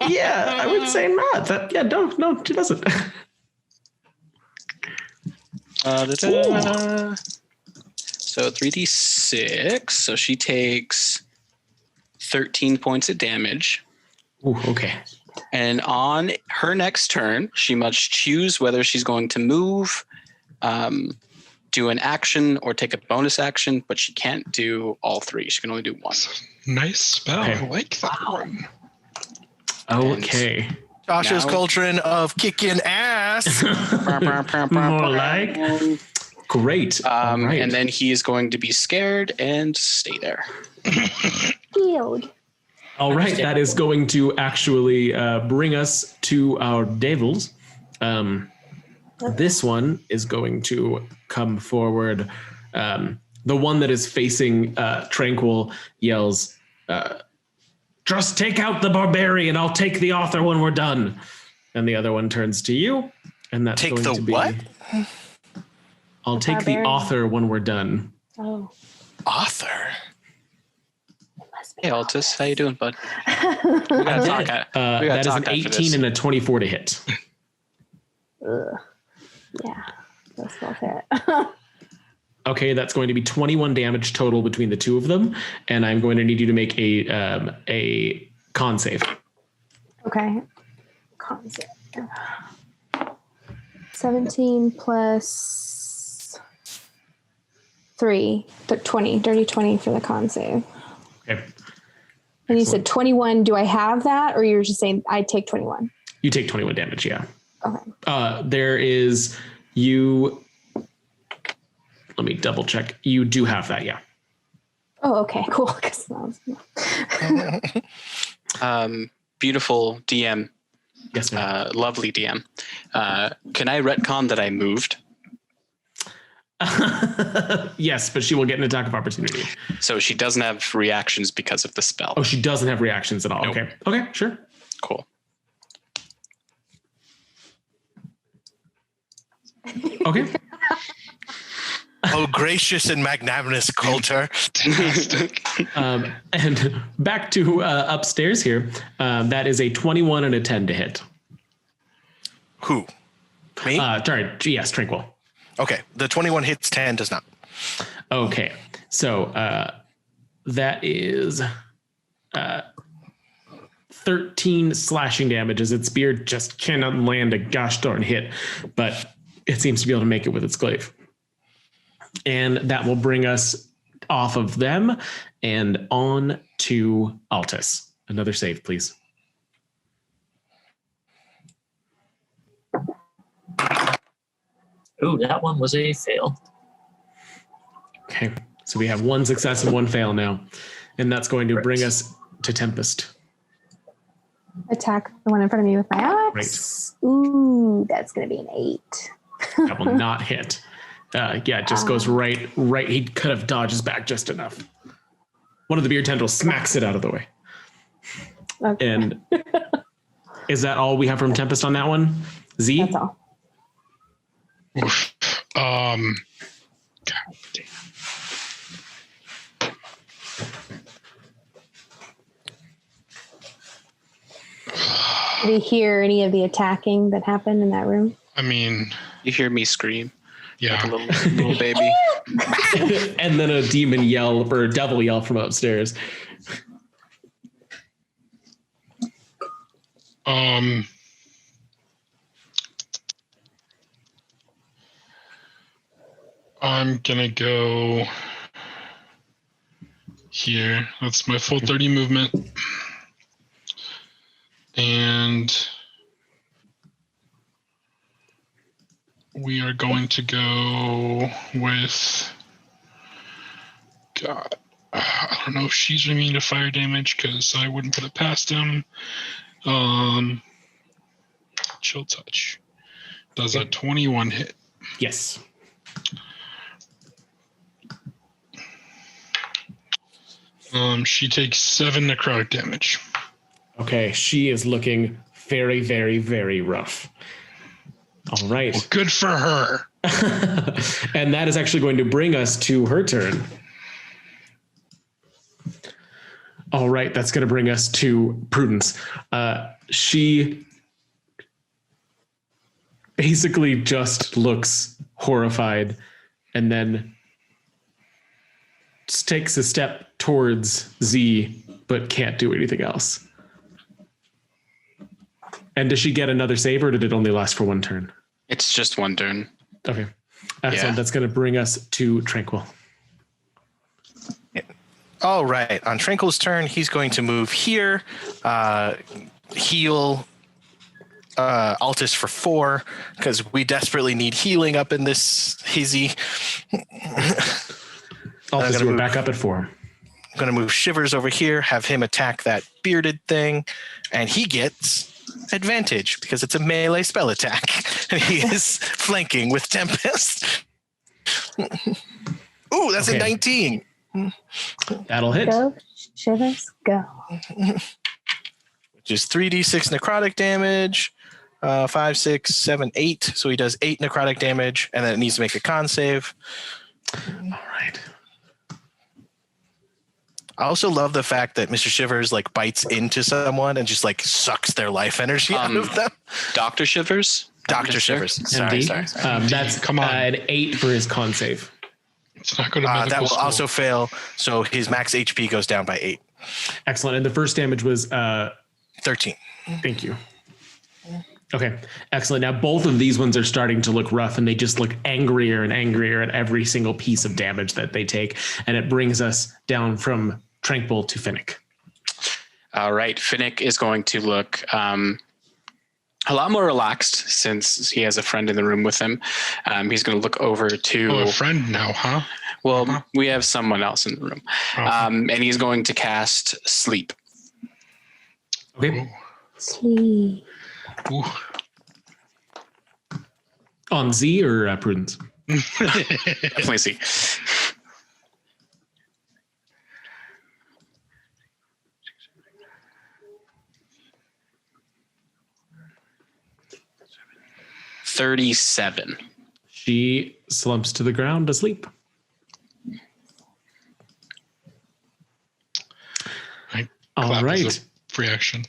Yeah, I would say not. No, she doesn't. So 3d6. So she takes 13 points of damage. Ooh, okay. And on her next turn, she must choose whether she's going to move, do an action, or take a bonus action, but she can't do all three. She can only do one. Nice spell. Okay. I like that one. Okay. Tasha's Cauldron of kicking ass. More like. Great. All right. And then he is going to be scared and stay there. Healed. All right. That is going to actually bring us to our devils. This one is going to come forward. The one that is facing Tranquil yells, "Just take out the barbarian. I'll take the author when we're done." And the other one turns to you, and that's Take going the to be what? I'll take barbarian. the author when we're done. Oh. Author. Hey, Altus, how you doing, bud? That is an 18 and a 24 to hit. Ugh. Yeah, that's well hit. Okay, that's going to be 21 damage total between the two of them, and I'm going to need you to make a con save. Okay. Con save. 17 plus 3, 20, dirty 20 for the con save. Okay. And you said 21. Do I have that, or you're just saying I take 21? You take 21 damage, yeah. Okay. There is you. Let me double check. You do have that, yeah. Oh, okay, cool. Beautiful DM. Yes, ma'am. Lovely DM. Can I retcon that I moved? Yes, but she will get an attack of opportunity. So she doesn't have reactions because of the spell. Oh, she doesn't have reactions at all. Nope. Okay, sure. Cool. Okay. Oh, gracious and magnanimous Coulter. And back to upstairs here. That is a 21 and a 10 to hit. Who? Me? Sorry. Yes, Tranquil. Okay. The 21 hits, 10 does not. Okay. So that is 13 slashing damage as its spear just cannot land a gosh darn hit, but it seems to be able to make it with its glaive. And that will bring us off of them and on to Altus. Another save, please. Ooh, that one was a fail. Okay, so we have one success and one fail now. And that's going to bring us to Tempest. Attack the one in front of me with my axe. Right. Ooh, that's going to be an 8. That will not hit. Yeah, it just goes right. He could have dodges back just enough. One of the beard tendrils smacks it out of the way. Okay. And is that all we have from Tempest on that one? Z? That's all. God damn. Did you hear any of the attacking that happened in that room? I mean, you hear me scream. Yeah. Like a little baby. And then a demon yell or a devil yell from upstairs. I'm gonna go here. That's my full 30 movement. And we are going to go with, God, I don't know if she's immune to fire damage because I wouldn't put it past him. Chill touch. Does a 21 hit? Yes. She takes 7 necrotic damage. Okay, she is looking very, very, very rough. All right. Well, good for her. And that is actually going to bring us to her turn. All right, that's going to bring us to Prudence. She basically just looks horrified and then just takes a step towards Z, but can't do anything else. And does she get another save, or did it only last for one turn? It's just one turn. Okay. Excellent. Yeah. That's going to bring us to Tranquil. All right. On Tranquil's turn, he's going to move here, heal Altus for 4, because we desperately need healing up in this hizzy. Altus, we're back up at 4. I'm going to move Shivers over here, have him attack that bearded thing, and he gets advantage because it's a melee spell attack. And he is flanking with Tempest. Ooh, that's a 19. That'll hit. Go, Shivers, go. Which is 3d6 necrotic damage. 5, 6, 7, 8. So he does 8 necrotic damage, and then it needs to make a con save. All right. I also love the fact that Mr. Shivers like bites into someone and just like sucks their life energy out of them. Dr. Shivers? Dr. Shivers. Sorry. That's come on. An 8 for his con save. It's not going to medical that will school. also fail. So his max HP goes down by 8. Excellent. And the first damage was 13. Thank you. Okay, excellent. Now both of these ones are starting to look rough, and they just look angrier and angrier at every single piece of damage that they take. And it brings us down from Tranquil to Finnick. All right, Finnick is going to look a lot more relaxed since he has a friend in the room with him. He's going to look over to... Oh, a friend now, huh? Well, we have someone else in the room. And he's going to cast Sleep. Okay. Sleep. Ooh. On Z or Prudence? Definitely Z. $37. She slumps to the ground asleep. All right. Free action.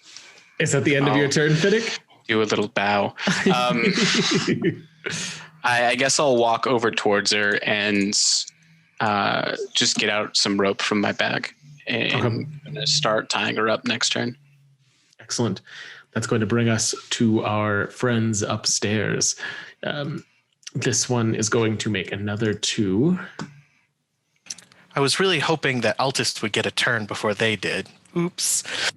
Is that the end of your turn, Finnick? Do a little bow. I guess I'll walk over towards her and just get out some rope from my bag and I'm going to start tying her up next turn. Excellent. That's going to bring us to our friends upstairs. This one is going to make another 2. I was really hoping that Altus would get a turn before they did. Oops.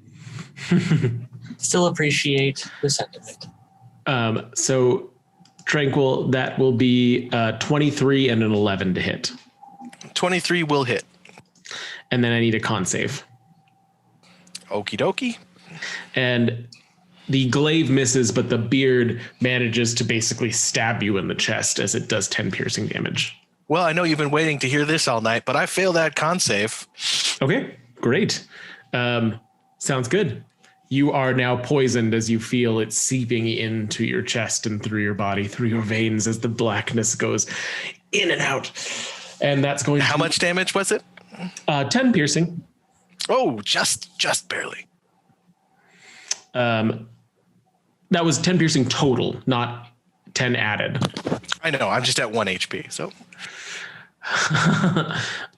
Still appreciate the sentiment. So Tranquil, that will be 23 and an 11 to hit. 23 will hit. And then I need a con save. Okie dokie. And the glaive misses, but the beard manages to basically stab you in the chest as it does 10 piercing damage. Well, I know you've been waiting to hear this all night, but I failed that con save. Okay, great. Sounds good. You are now poisoned as you feel it seeping into your chest and through your body, through your veins as the blackness goes in and out. And that's going to... How much damage was it? 10 piercing. Oh, just barely. That was 10 piercing total, not 10 added. I know. I'm just at 1 HP, so...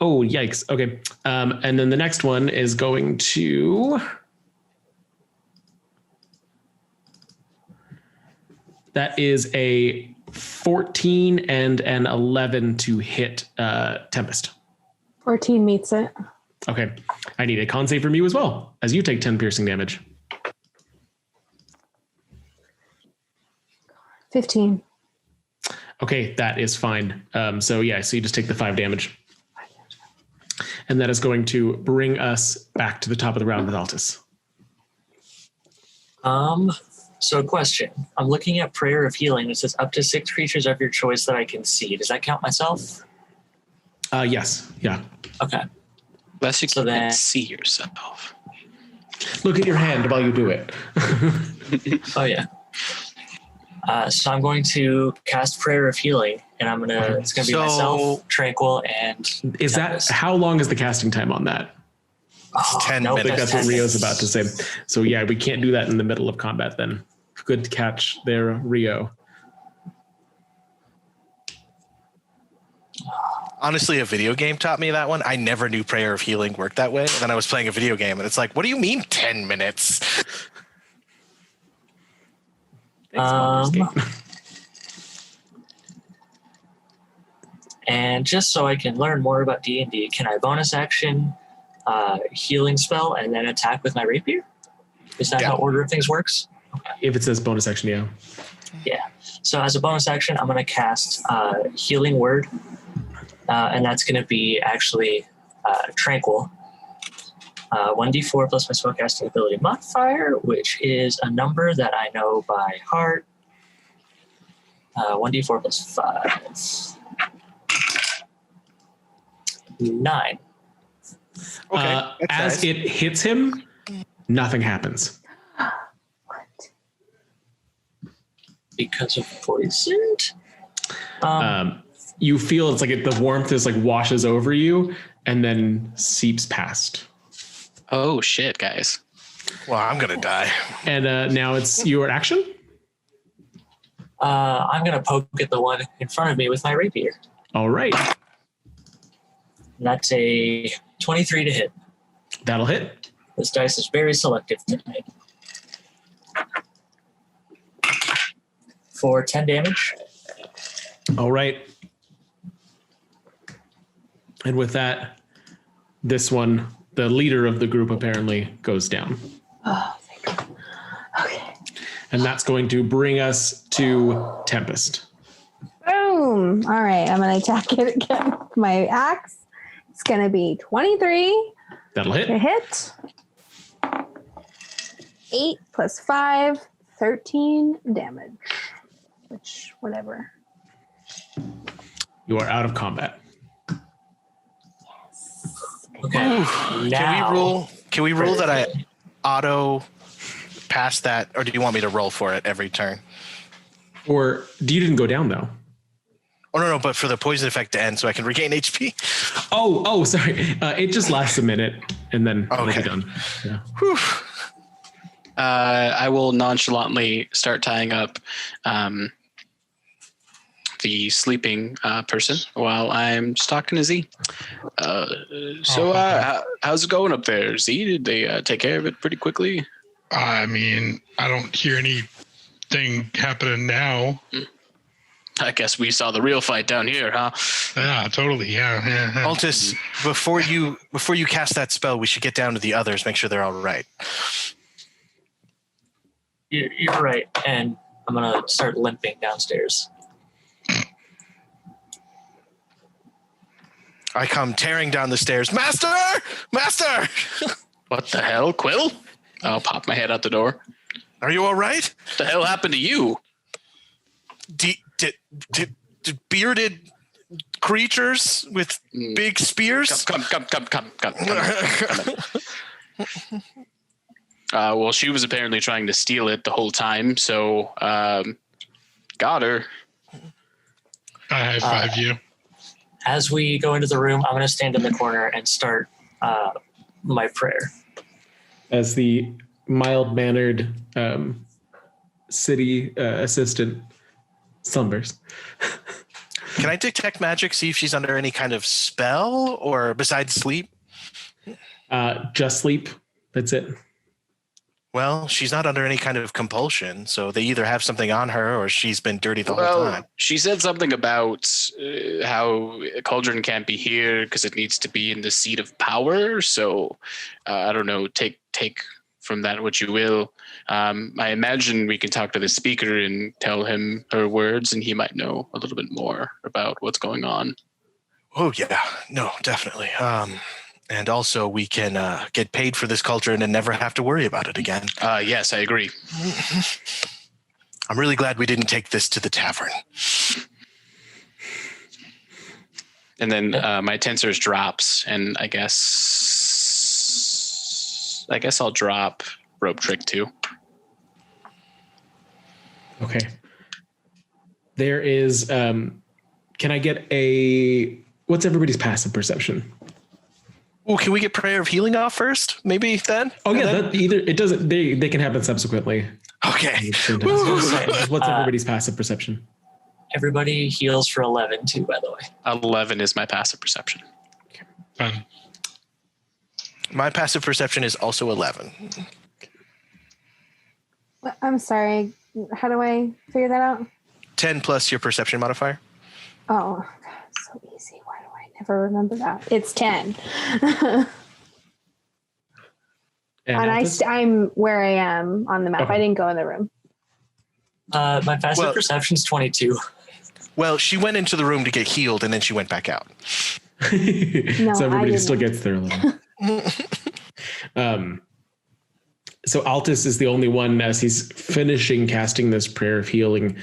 Oh, yikes. Okay. And then the next one is going to... That is a 14 and an 11 to hit Tempest. 14 meets it. Okay. I need a con save from you as well, as you take 10 piercing damage. 15. Okay, that is fine. So you just take the 5 damage. And that is going to bring us back to the top of the round with Altus. So question. I'm looking at Prayer of Healing. It says up to 6 creatures of your choice that I can see. Does that count myself? Yes. Yeah. Okay. Unless you can see yourself. Look at your hand while you do it. Oh, yeah. So I'm going to cast Prayer of Healing, and it's going to be myself, Tranquil, and is Tempest. that, how long is the casting time on that? It's 10 minutes. I think that's what Rio's about to say. So yeah, we can't do that in the middle of combat then. Good catch there, Rio. Honestly, a video game taught me that one. I never knew Prayer of Healing worked that way. And then I was playing a video game, and it's like, what do you mean 10 minutes? And just so I can learn more about D&D, can I bonus action healing spell and then attack with my rapier? Is that how order of things works? Okay. If it says bonus action, yeah. Yeah. So as a bonus action, I'm going to cast Healing Word, and that's going to be actually Tranquil. 1d4 plus my spellcasting ability modifier, which is a number that I know by heart. 1d4 plus 5. 9. Okay. As nice. it hits him, nothing happens. What? Because of poisoned? You feel it's like the warmth is like washes over you and then seeps past. Oh shit, guys. Well, I'm going to die. And now it's your action? I'm going to poke at the one in front of me with my rapier. All right. And that's a 23 to hit. That'll hit. This dice is very selective tonight. For 10 damage. All right. And with that, this one, the leader of the group apparently goes down. Oh, thank God. Okay. And that's going to bring us to Tempest. Boom. All right. I'm going to attack it again with my axe. It's going to be 23 That'll hit. to hit. 8 plus 5, 13 damage. Which, whatever. You are out of combat. Okay. Can we rule that I auto pass that, or do you want me to roll for it every turn? Or you didn't go down though. Oh no, but for the poison effect to end so I can regain HP. Oh, sorry. It just lasts a minute and then it'll be done. Yeah. I will nonchalantly start tying up the sleeping person while I'm just talking to Z. How's it going up there, Z? Did they take care of it pretty quickly? I mean, I don't hear anything happening now. I guess we saw the real fight down here, huh? Yeah, totally. Yeah. Altus, before you cast that spell, we should get down to the others, make sure they're all right. You're right. And I'm going to start limping downstairs. I come tearing down the stairs. Master! What the hell, Quill? I'll pop my head out the door. Are you all right? What the hell happened to you? Did bearded creatures with big spears? Come. Well, she was apparently trying to steal it the whole time, so got her. I high five you. As we go into the room, I'm going to stand in the corner and start my prayer. As the mild-mannered city assistant slumbers. Can I detect magic, see if she's under any kind of spell or besides sleep? Just sleep. That's it. Well, she's not under any kind of compulsion, so they either have something on her or she's been dirty the whole time. She said something about how Cauldron can't be here because it needs to be in the seat of power. So I don't know. Take from that what you will. I imagine we can talk to the speaker and tell him her words, and he might know a little bit more about what's going on. Oh yeah, no, definitely. And also, we can get paid for this cauldron and never have to worry about it again. Yes, I agree. I'm really glad we didn't take this to the tavern. And then my tensors drops, and I guess I'll drop rope trick too. Okay. There is. Can I get what's everybody's passive perception? Oh, can we get prayer of healing off first? Maybe then? Oh yeah, that it doesn't. They can happen subsequently. Okay. What's everybody's passive perception? Everybody heals for 11 too, by the way. 11 is my passive perception. My passive perception is also 11. I'm sorry. How do I figure that out? 10 plus your perception modifier. Oh, God, so easy. Why do I never remember that? It's 10. And I'm where I am on the map. Okay. I didn't go in the room. My passive perception's 22. Well, she went into the room to get healed, and then she went back out. No, so everybody still gets there a little. So Altus is the only one, as he's finishing casting this prayer of healing,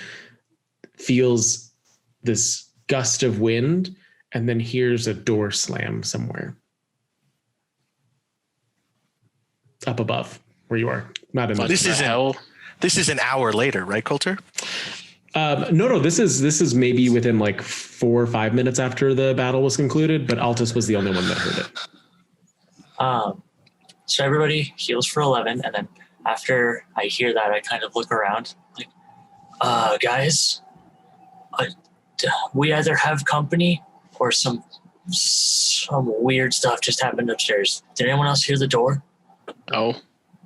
feels this gust of wind and then hears a door slam somewhere up above where you are. Not in this is an hour later, right, Coulter? No, this is maybe within like 4 or 5 minutes after the battle was concluded, but Altus was the only one that heard it. So everybody heals for 11, and then after I hear that, I kind of look around like, guys, we either have company or some weird stuff just happened upstairs. Did anyone else hear the door? Oh.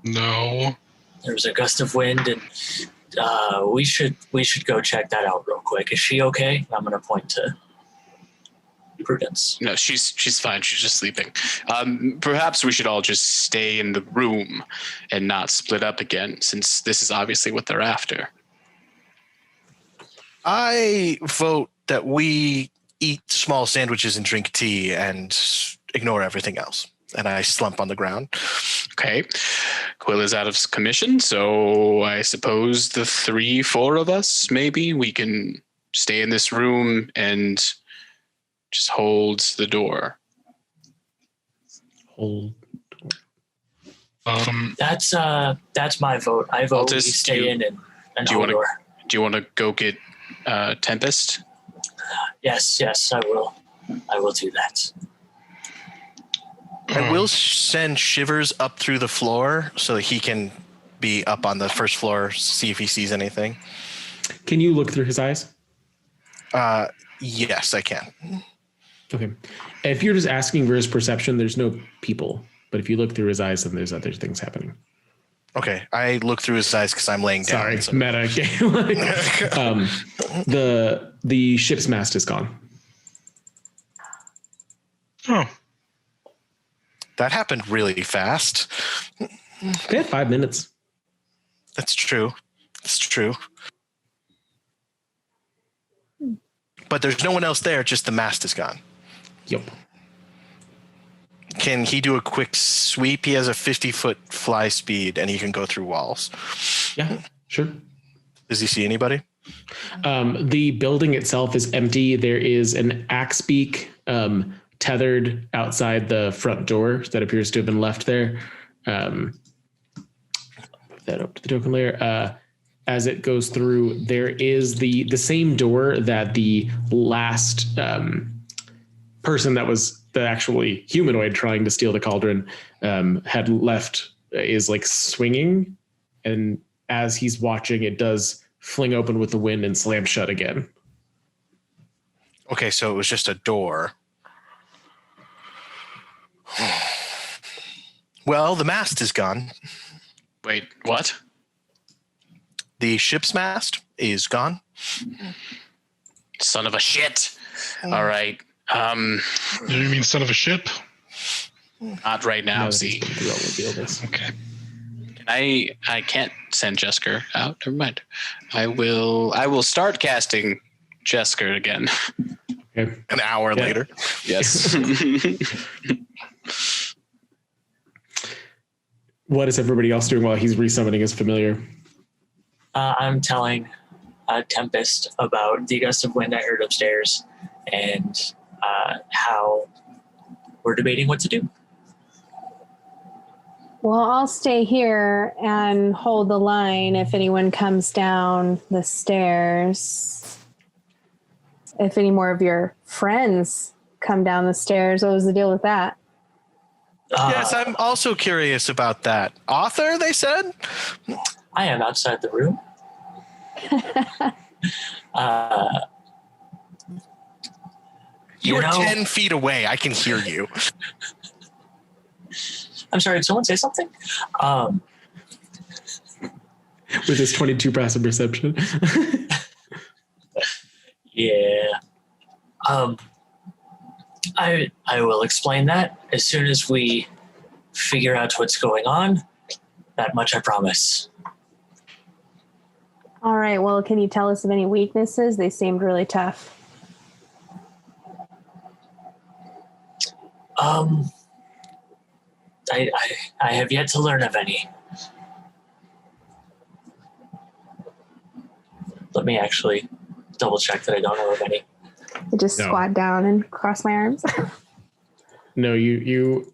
No. There was a gust of wind, and we should go check that out real quick. Is she okay? I'm going to point to Prudence. No, she's fine. She's just sleeping. Perhaps we should all just stay in the room and not split up again, since this is obviously what they're after. I vote that we eat small sandwiches and drink tea and ignore everything else. And I slump on the ground. Okay. Quill is out of commission, so I suppose the 3-4 of us, maybe, we can stay in this room and just hold the door. Hold. That's my vote. I vote we stay in and hold the door. Do you want to go get Tempest? Yes, I will. I will do that. I will send Shivers up through the floor so that he can be up on the first floor, see if he sees anything. Can you look through his eyes? Yes, I can. Okay. If you're just asking for his perception, there's no people. But if you look through his eyes, then there's other things happening. Okay. I look through his eyes because I'm laying down. Sorry, meta game. The ship's mast is gone. Oh. That happened really fast. They had 5 minutes. That's true. It's true. But there's no one else there, just the mast is gone. Yep. Can he do a quick sweep? He has a 50-foot fly speed, and he can go through walls. Yeah, sure. Does he see anybody? The building itself is empty. There is an axe beak tethered outside the front door that appears to have been left there. Move that up to the token layer. As it goes through, there is the same door that the last person that was the actually humanoid trying to steal the cauldron had left is like swinging. And as he's watching, it does fling open with the wind and slam shut again. Okay, so it was just a door. Well, the mast is gone. Wait, what? The ship's mast is gone. Son of a shit. All right. You mean son of a ship? Not right now, Z. Okay. I can't send Jesker out. Never mind. I will start casting Jesker again. Okay. An hour later. Yes. What is everybody else doing while he's resummoning his familiar? I'm telling Tempest about the gust of wind I heard upstairs and how we're debating what to do. Well, I'll stay here and hold the line if anyone comes down the stairs. If any more of your friends come down the stairs, what was the deal with that? Yes, I'm also curious about that. Author, they said? I am outside the room. You were 10 feet away. I can hear you. I'm sorry, did someone say something? With his 22 passive perception. Yeah. I will explain that as soon as we figure out what's going on. That much I promise. All right. Well, can you tell us of any weaknesses? They seemed really tough. I have yet to learn of any. Let me actually double check that I don't know of any. I just squat down and cross my arms. No, you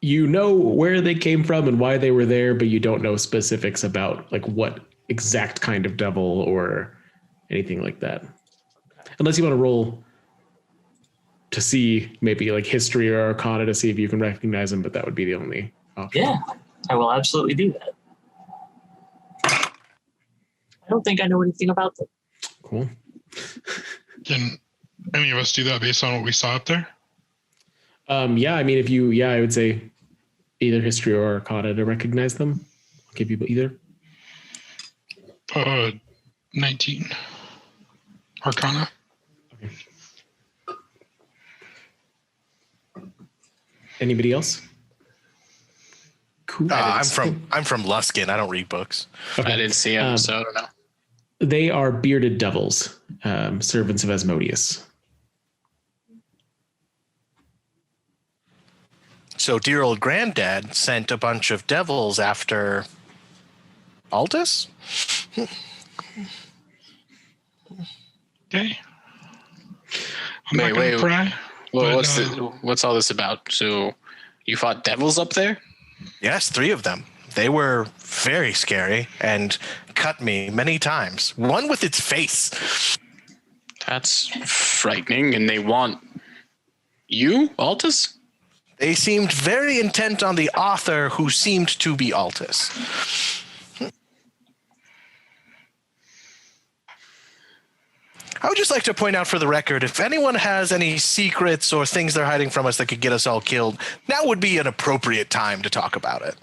know where they came from and why they were there, but you don't know specifics about like what exact kind of devil or anything like that. Unless you want to roll to see maybe like history or arcana to see if you can recognize them, but that would be the only option. Yeah, I will absolutely do that. I don't think I know anything about them. Cool. Can any of us do that based on what we saw up there? Yeah, I mean, I would say either history or arcana to recognize them. I'll give you either. 19. Arcana. Okay. Anybody else? Cool. I'm from Luskin. I don't read books. Okay. I didn't see him, so I don't know. They are bearded devils, servants of Asmodeus. So dear old granddad sent a bunch of devils after Altus? Okay. Wait. Pry, well, what's all this about? So you fought devils up there? Yes, 3 of them. They were very scary and cut me many times. One with its face. That's frightening. And they want you, Altus? They seemed very intent on the author who seemed to be Altus. I would just like to point out for the record, if anyone has any secrets or things they're hiding from us that could get us all killed, now would be an appropriate time to talk about it.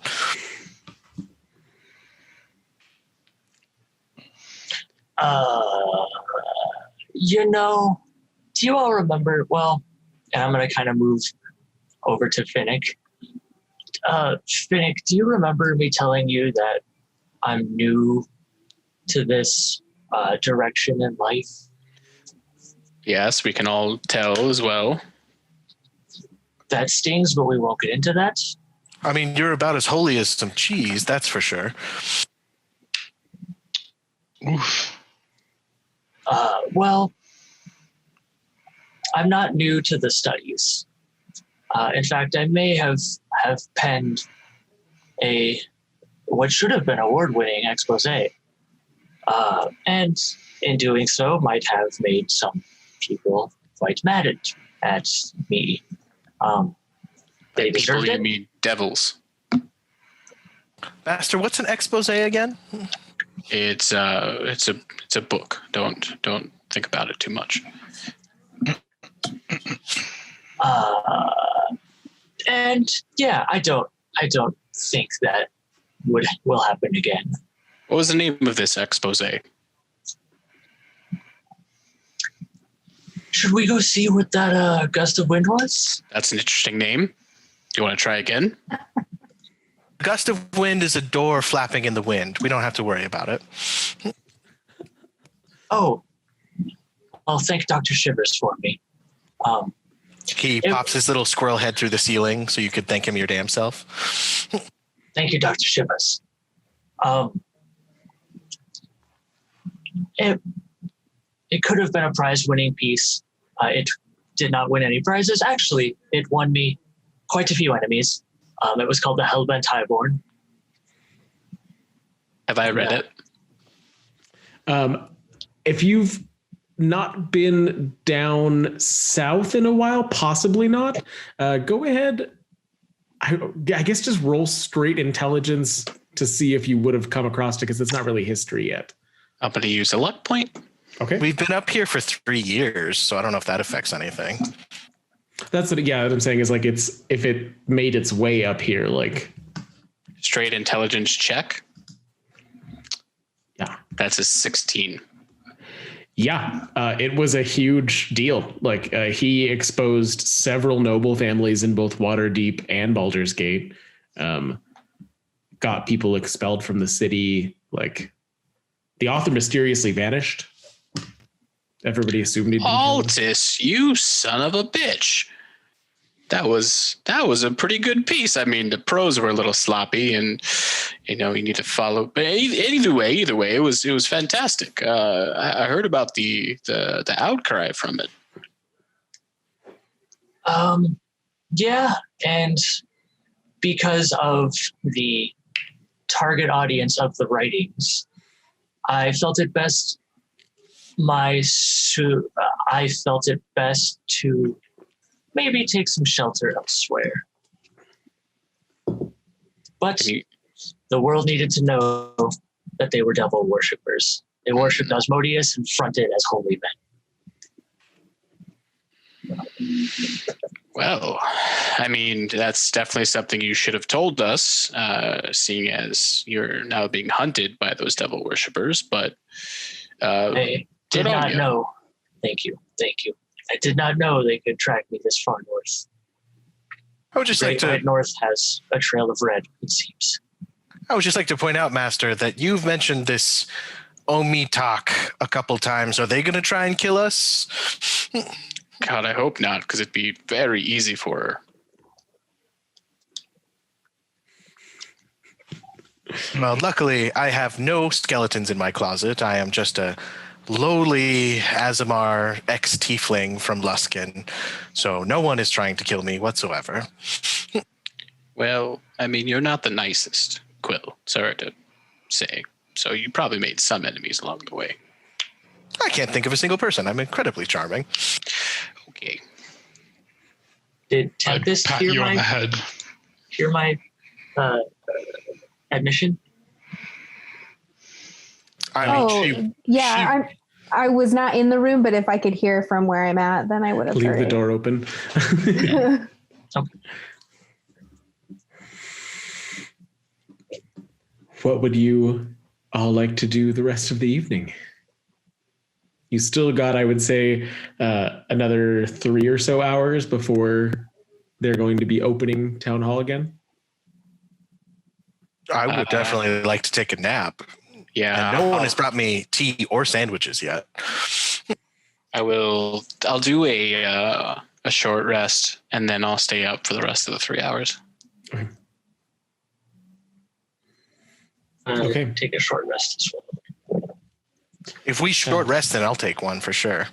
Do you all remember, and I'm going to kind of move over to Finnick. Finnick, do you remember me telling you that I'm new to this direction in life? Yes, we can all tell as well. That stings, but we won't get into that. I mean, you're about as holy as some cheese, that's for sure. Oof. I'm not new to the studies. In fact, I may have penned what should have been award-winning expose. And in doing so, might have made some people quite mad at me. They deserved it. You mean devils? Master, what's an expose again? It's a book. Don't think about it too much. And yeah, I don't think that will happen again. What was the name of this expose? Should we go see what that gust of wind was? That's an interesting name. Do you want to try again? A gust of wind is a door flapping in the wind. We don't have to worry about it. Oh, well, thank Dr. Shivers for me. He pops his little squirrel head through the ceiling so you could thank him your damn self. Thank you, Dr. Shivers. It could have been a prize-winning piece. It did not win any prizes. Actually, it won me quite a few enemies. It was called the Hellbent Highborn. Have I read it? If you've not been down south in a while, possibly not, go ahead. I guess just roll straight intelligence to see if you would have come across it, because it's not really history yet. I'm going to use a luck point. Okay. We've been up here for 3 years, so I don't know if that affects anything. That's what, yeah, what I'm saying is like if it made its way up here, like straight intelligence check. Yeah. That's a 16. Yeah, it was a huge deal. Like he exposed several noble families in both Waterdeep and Baldur's Gate. Got people expelled from the city. Like the author mysteriously vanished. Everybody assumed he'd been killed. Altus, you son of a bitch. That was a pretty good piece. I mean, the prose were a little sloppy, and you need to follow. But either way, it was fantastic. I heard about the outcry from it. Yeah, and because of the target audience of the writings, I felt it best. I felt it best to maybe take some shelter elsewhere. But the world needed to know that they were devil worshippers. They worshipped Asmodeus and fronted as holy men. Well, I mean, that's definitely something you should have told us, seeing as you're now being hunted by those devil worshippers. But I did not know. Thank you. I did not know they could track me this far north. I would just like to north has a trail of red, it seems. I would just like to point out, Master, that you've mentioned this Omi talk a couple times. Are they going to try and kill us? God, I hope not, because it'd be very easy for her. Well, luckily, I have no skeletons in my closet. I am just a lowly Azamar ex-tiefling from Luskin, so no one is trying to kill me whatsoever. Well, I mean, you're not the nicest, Quill. Sorry to say. So you probably made some enemies along the way. I can't think of a single person. I'm incredibly charming. Okay. Did Tempest pat you on the head. Hear my admission? I was not in the room, but if I could hear from where I'm at, then I would have leave heard the door open. Okay. What would you all like to do the rest of the evening? You still got, I would say, another 3 or so hours before they're going to be opening Town Hall again. I would definitely like to take a nap. Yeah. And no one has brought me tea or sandwiches yet. I'll do a short rest, and then I'll stay up for the rest of the 3 hours. Okay. Take a short rest as well. If we short rest, then I'll take one for sure.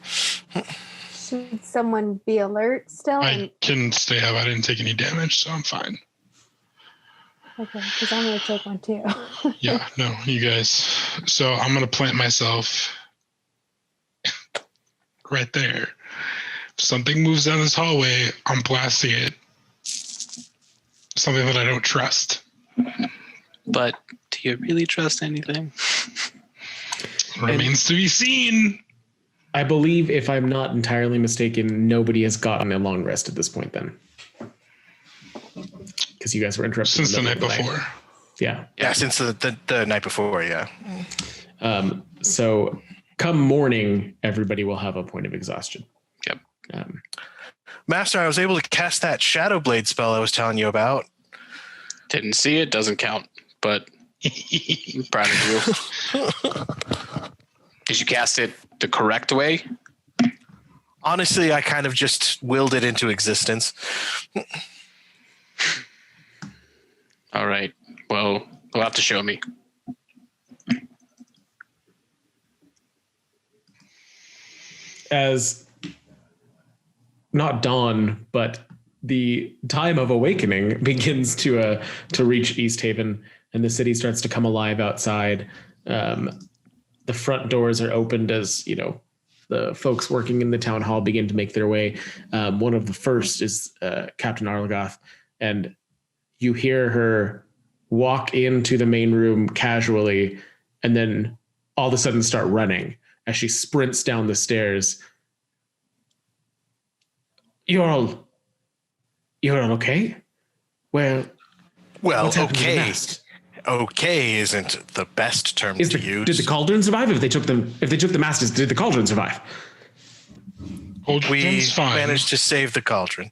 Should someone be alert still? I can stay up. I didn't take any damage, so I'm fine. Okay, because I'm going to take one too. Yeah, no, you guys. So I'm going to plant myself right there. If something moves down this hallway, I'm blasting it. Something that I don't trust. But do you really trust anything? Remains to be seen. I believe, if I'm not entirely mistaken, nobody has gotten a long rest at this point then. Because you guys were interrupted. Since the night before. Yeah. Yeah, since the night before, yeah. So come morning, everybody will have a point of exhaustion. Yep. Master, I was able to cast that Shadow Blade spell I was telling you about. Didn't see it, doesn't count, but I'm proud of you. Did you cast it the correct way? Honestly, I kind of just willed it into existence. All right. Well, you'll have to show me. As not dawn, but the time of awakening begins to reach East Haven, and the city starts to come alive outside. The front doors are opened as, you know, the folks working in the town hall begin to make their way. One of the first is Captain Arlagoth, and you hear her walk into the main room casually, and then all of a sudden start running as she sprints down the stairs. You're all okay? Well, okay. Okay isn't the best term to use. Did the cauldron survive? If they took the masters, did the cauldron survive? We managed to save the cauldron.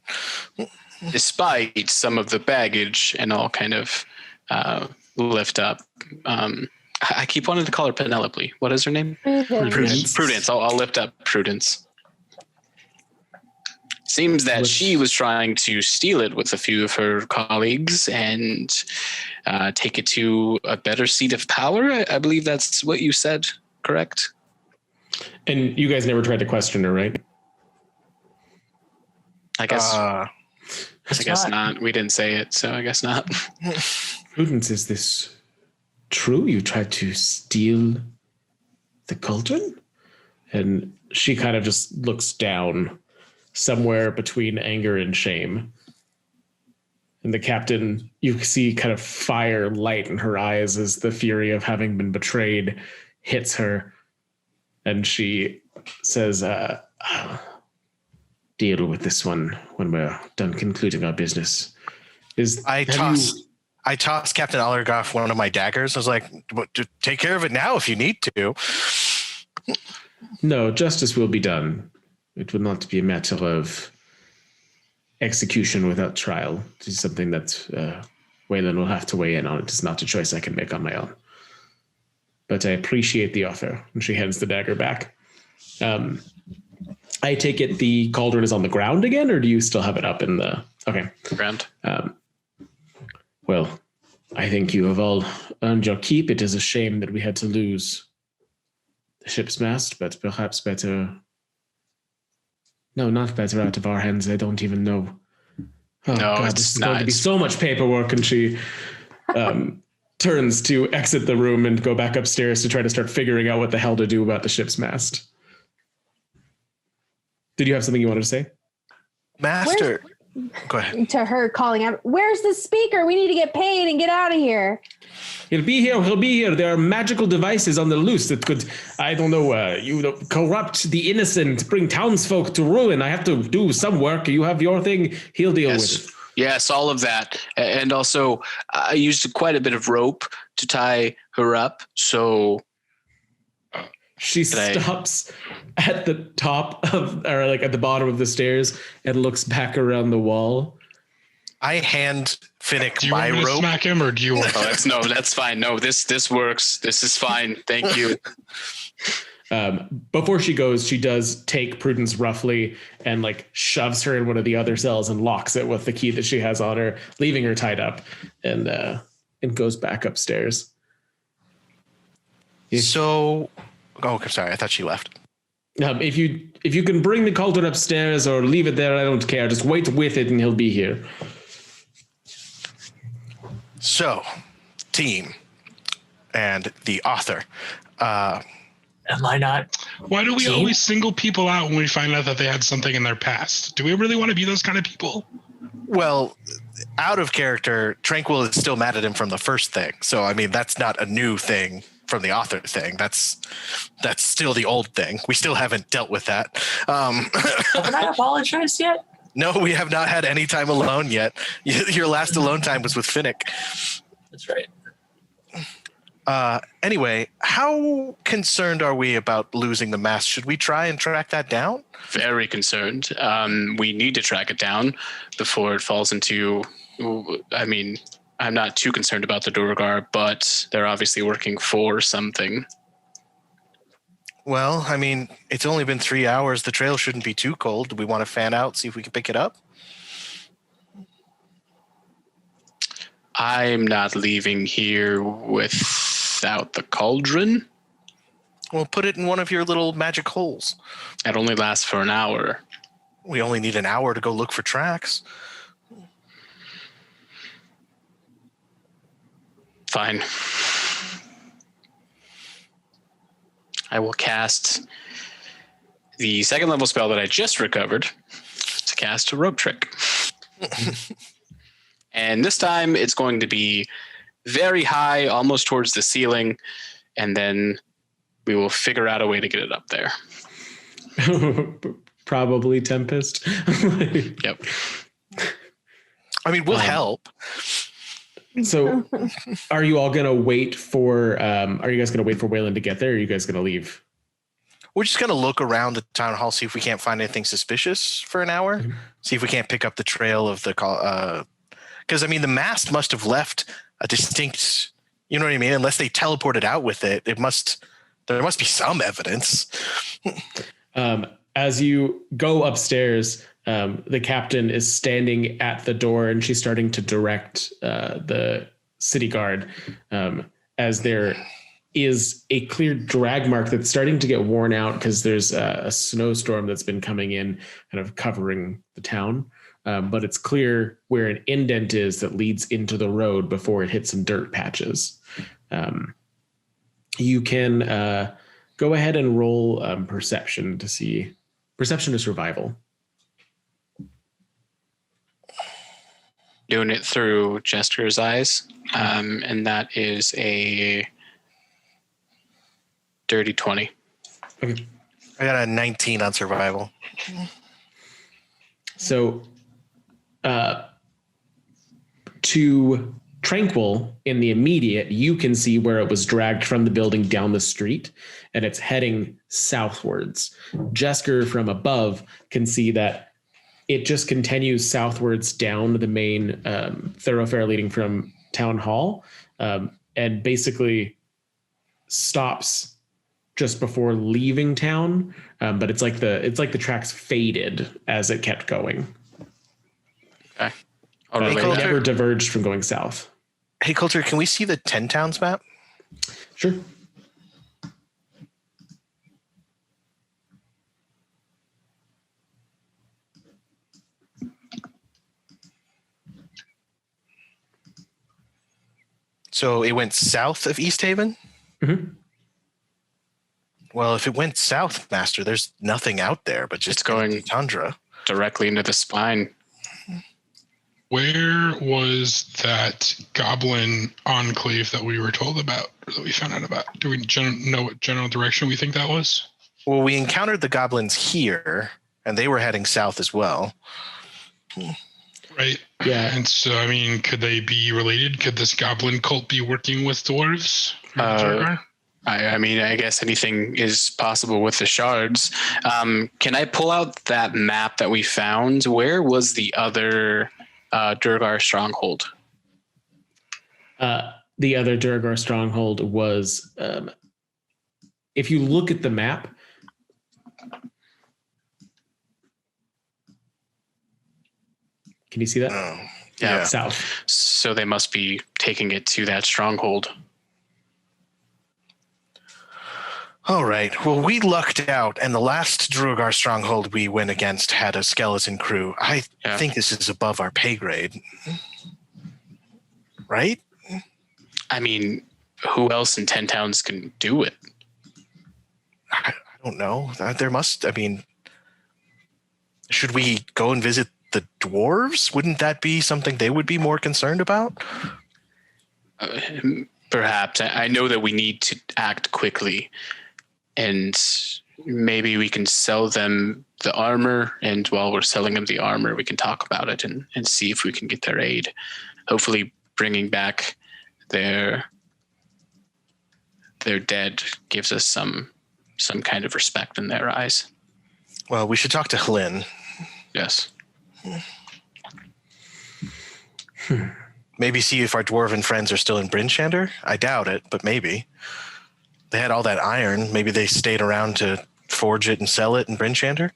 Despite some of the baggage and all kind of lift up. I keep wanting to call her Penelope. What is her name? Prudence. I'll lift up Prudence. Seems that she was trying to steal it with a few of her colleagues and take it to a better seat of power. I believe that's what you said, correct? And you guys never tried to question her, right? I guess not. We didn't say it, so I guess not. Prudence, is this true? You tried to steal the cauldron? And she kind of just looks down somewhere between anger and shame. And the captain, you see kind of fire light in her eyes as the fury of having been betrayed hits her. And she says, deal with this one when we're done concluding our business. I tossed Captain Allergoff one of my daggers. I was like, take care of it now if you need to. No, justice will be done. It will not be a matter of execution without trial. This is something that Waylon will have to weigh in on. It is not a choice I can make on my own. But I appreciate the offer. And she hands the dagger back. I take it the cauldron is on the ground again, or do you still have it up in the... Okay. Ground. Well, I think you have all earned your keep. It is a shame that we had to lose the ship's mast, but perhaps better... No, not better out of our hands. I don't even know. Oh, no, God, this is going to be so much paperwork. And she turns to exit the room and go back upstairs to try to start figuring out what the hell to do about the ship's mast. Did you have something you wanted to say? Master. Go ahead. To her calling out, where's the speaker? We need to get paid and get out of here. He'll be here. There are magical devices on the loose that could, I don't know, corrupt the innocent, bring townsfolk to ruin. I have to do some work. You have your thing. He'll deal with it. Yes, all of that. And also, I used quite a bit of rope to tie her up. So she stops at the top of, or like at the bottom of the stairs and looks back around the wall. I hand Finnick do you my want me rope. To smack him, or do you want? That's fine. No, this works. This is fine. Thank you. Before she goes, she does take Prudence roughly and like shoves her in one of the other cells and locks it with the key that she has on her, leaving her tied up, and goes back upstairs. So, I'm sorry. I thought she left. If you can bring the cauldron upstairs or leave it there, I don't care. Just wait with it and he'll be here. So, team and the author. Am I not? Why do we always single people out when we find out that they had something in their past? Do we really want to be those kind of people? Well, out of character, Tranquil is still mad at him from the first thing. So, I mean, that's not a new thing. from the author thing. That's still the old thing. We still haven't dealt with that. Haven't I apologized yet? No, we have not had any time alone yet. Your last alone time was with Finnick. That's right. Anyway, how concerned are we about losing the mast? Should we try and track that down? Very concerned. We need to track it down before it falls into... I mean, I'm not too concerned about the Durgar, but they're obviously working for something. Well, I mean, it's only been 3 hours. The trail shouldn't be too cold. Do we want to fan out, see if we can pick it up? I'm not leaving here without the cauldron. Well, put it in one of your little magic holes. That only lasts for an hour. We only need an hour to go look for tracks. Fine. I will cast the second level spell that I just recovered to cast a rope trick. And this time it's going to be very high, almost towards the ceiling, and then we will figure out a way to get it up there. Probably Tempest. Yep. I mean, we'll help. So are you all going to wait for, are you guys going to wait for Waylon to get there? Or are you guys going to leave? We're just going to look around the town hall, see if we can't find anything suspicious for an hour. Mm-hmm. See if we can't pick up the trail of the call. Because, I mean, the mast must have left a distinct, you know what I mean? Unless they teleported out with it, there must be some evidence. As you go upstairs, the captain is standing at the door and she's starting to direct the city guard as there is a clear drag mark that's starting to get worn out because there's a snowstorm that's been coming in kind of covering the town. But it's clear where an indent is that leads into the road before it hits some dirt patches. You can go ahead and roll perception to see. Perception to survival. Doing it through Jester's eyes. And that is a dirty 20. Okay. I got a 19 on survival. So to Tranquil, in the immediate, you can see where it was dragged from the building down the street, and it's heading southwards. Jesker from above can see that it just continues southwards down the main thoroughfare leading from Town Hall, and basically stops just before leaving town. But it's like the tracks faded as it kept going. Okay. It never diverged from going south. Hey, Coulter, can we see the 10 towns map? Sure. So it went south of East Haven? Mm-hmm. Well, if it went south, Master, there's nothing out there but just going tundra. Directly into the spine. Where was that goblin enclave that we were told about, or that we found out about? Do we know what general direction we think that was? Well, we encountered the goblins here, and they were heading south as well. Right. Yeah. And so, I mean, could they be related? Could this goblin cult be working with dwarves? I mean, I guess anything is possible with the shards. Can I pull out that map that we found? Where was the other Durgar stronghold? The other Durgar stronghold was, if you look at the map, can you see that? Yeah. South. So they must be taking it to that stronghold. All right. Well, we lucked out, and the last Durgar stronghold we went against had a skeleton crew. I think this is above our pay grade. Right? I mean, who else in 10 towns can do it? I don't know. There must, I mean, should we go and visit the dwarves? Wouldn't that be something they would be more concerned about? Perhaps. I know that we need to act quickly, and maybe we can sell them the armor, and while we're selling them the armor, we can talk about it and see if we can get their aid. Hopefully bringing back their dead gives us some kind of respect in their eyes. Well, we should talk to Helene. Yes. Maybe see if our dwarven friends are still in Bryn, Shander. I doubt it, but maybe. They had all that iron. Maybe they stayed around to forge it and sell it in Bryn, Shander.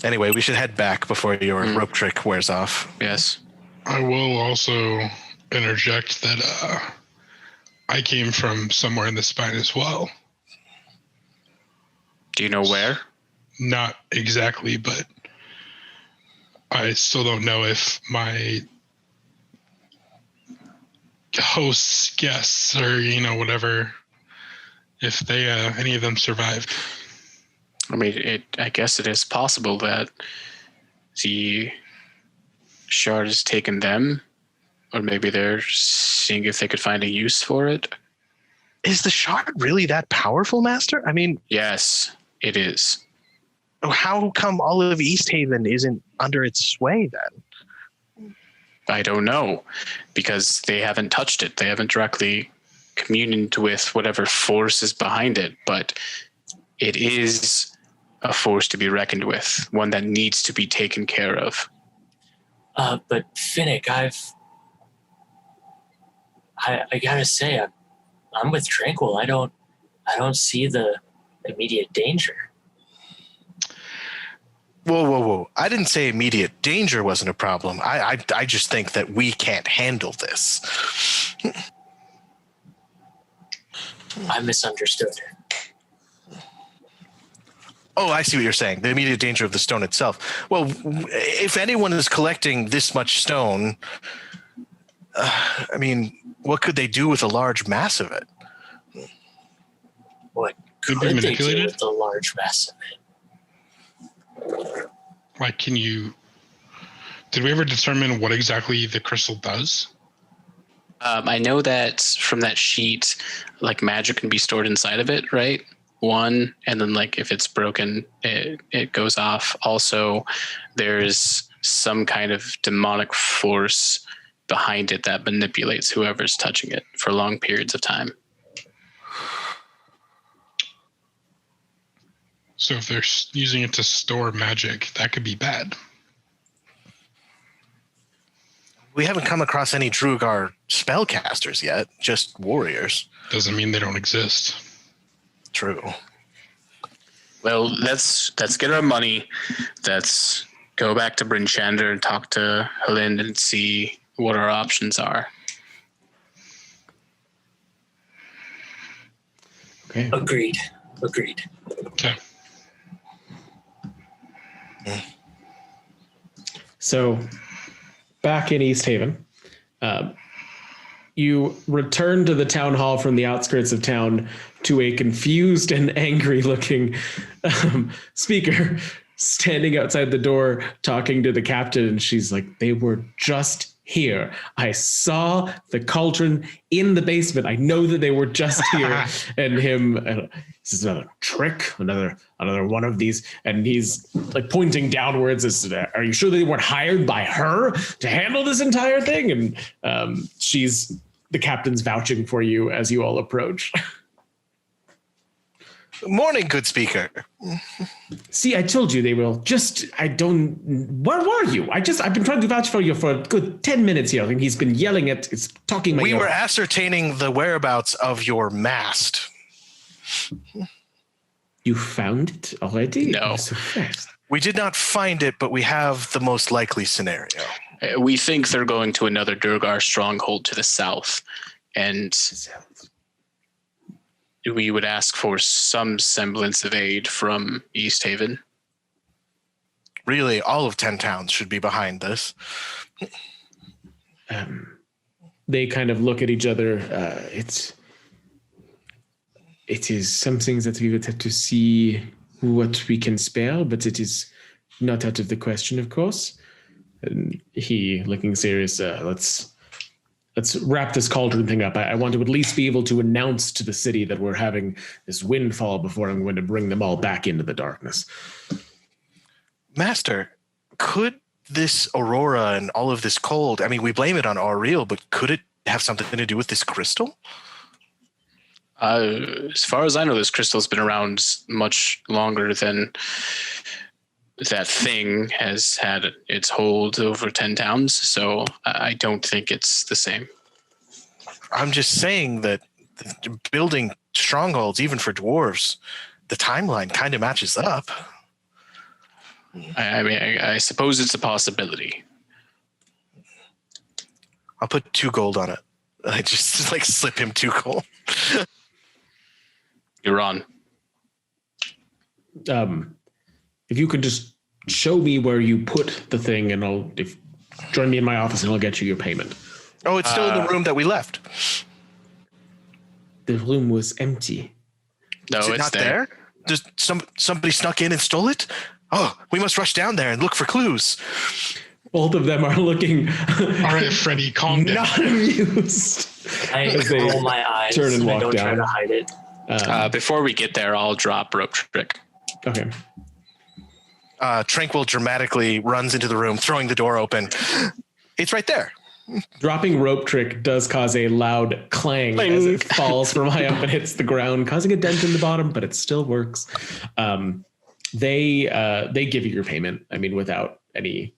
Anyway, we should head back before your rope trick wears off. Yes. I will also interject that I came from somewhere in the spine as well. Do you know where? Not exactly, but I still don't know if my hosts, guests, or whatever, if they any of them survived. I mean, I guess it is possible that the shard has taken them, or maybe they're seeing if they could find a use for it. Is the shard really that powerful, Master? I mean, yes, it is. How come all of East Haven isn't under its sway then? I don't know, because they haven't touched it. They haven't directly communed with whatever force is behind it, but it is a force to be reckoned with, one that needs to be taken care of. But Finnick, I gotta say, I'm with Tranquil. I don't see the immediate danger. Whoa. I didn't say immediate danger wasn't a problem. I just think that we can't handle this. I misunderstood. Oh, I see what you're saying. The immediate danger of the stone itself. Well, if anyone is collecting this much stone, I mean, what could they do with a large mass of it? What could be manipulated? They do with a large mass of it? Like, did we ever determine what exactly the crystal does? I know that from that sheet, like, magic can be stored inside of it, right? One, and then, like, if it's broken, it goes off. Also, there's some kind of demonic force behind it that manipulates whoever's touching it for long periods of time. So if they're using it to store magic, that could be bad. We haven't come across any Drugar spellcasters yet, just warriors. Doesn't mean they don't exist. True. Well, let's get our money. Let's go back to Bryn Shander and talk to Helene and see what our options are. Okay. Agreed. Okay. So, back in East Haven, you return to the town hall from the outskirts of town to a confused and angry-looking speaker standing outside the door talking to the captain, and she's like, "They were just here. I saw the cauldron in the basement. I know that they were just here." And him, this is another trick, another one of these, and he's like pointing downwards. Are you sure they weren't hired by her to handle this entire thing? And the captain's vouching for you as you all approach. Morning, good speaker. See, I told you they will where were you? I've been trying to vouch for you for a good 10 minutes here. And he's been yelling talking. We were ascertaining the whereabouts of your mast. You found it already? No. So fast. We did not find it, but we have the most likely scenario. We think they're going to another Durgar stronghold to the south. And we would ask for some semblance of aid from East Haven. Really, all of 10 towns should be behind this. They kind of look at each other. It is something that we would have to see what we can spare, but it is not out of the question, of course. And he, looking serious, let's wrap this cauldron thing up. I want to at least be able to announce to the city that we're having this windfall before I'm going to bring them all back into the darkness. Master, could this aurora and all of this cold, I mean, we blame it on Aureel, but could it have something to do with this crystal? As far as I know, this crystal's been around much longer than that thing has had its hold over 10 towns, so I don't think it's the same. I'm just saying that building strongholds, even for dwarves, the timeline kind of matches up. I mean, I suppose it's a possibility. I'll put 2 gold on it. I just like slip him 2 gold. You're on. If you could just show me where you put the thing, and join me in my office, and I'll get you your payment. Oh, it's still in the room that we left. The room was empty. No, Is it it's not there. Just somebody snuck in and stole it? Oh, we must rush down there and look for clues. Both of them are looking. All right, Freddie, calm down. Not amused. I roll my eyes. Turn and walk I don't down. try to hide it. Before we get there, I'll drop rope trick. Okay. Tranquil dramatically runs into the room, throwing the door open. It's right there. Dropping rope trick does cause a loud clang as it falls from high up and hits the ground, causing a dent in the bottom, but it still works. They give you your payment, I mean, without any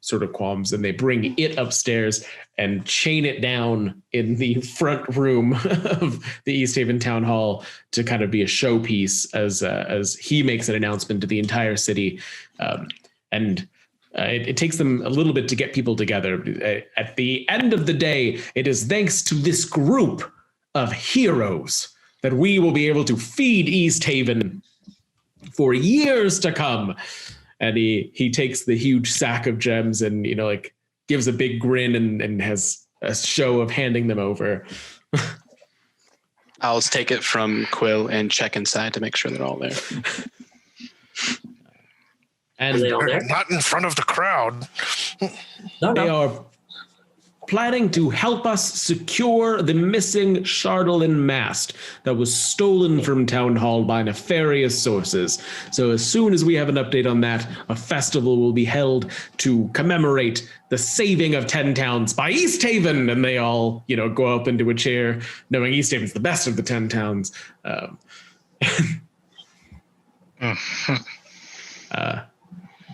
sort of qualms, and they bring it upstairs and chain it down in the front room of the East Haven Town Hall to kind of be a showpiece as he makes an announcement to the entire city. It takes them a little bit to get people together. At the end of the day, it is thanks to this group of heroes that we will be able to feed East Haven for years to come. And he takes the huge sack of gems and, gives a big grin and has a show of handing them over. I'll take it from Quill and check inside to make sure they're all there. And Are they all there? Not in front of the crowd. No. they are planning to help us secure the missing Shardolin mast that was stolen from Town Hall by nefarious sources. So as soon as we have an update on that, a festival will be held to commemorate the saving of 10 towns by East Haven. And they all, go up into a chair, knowing East Haven's the best of the 10 towns.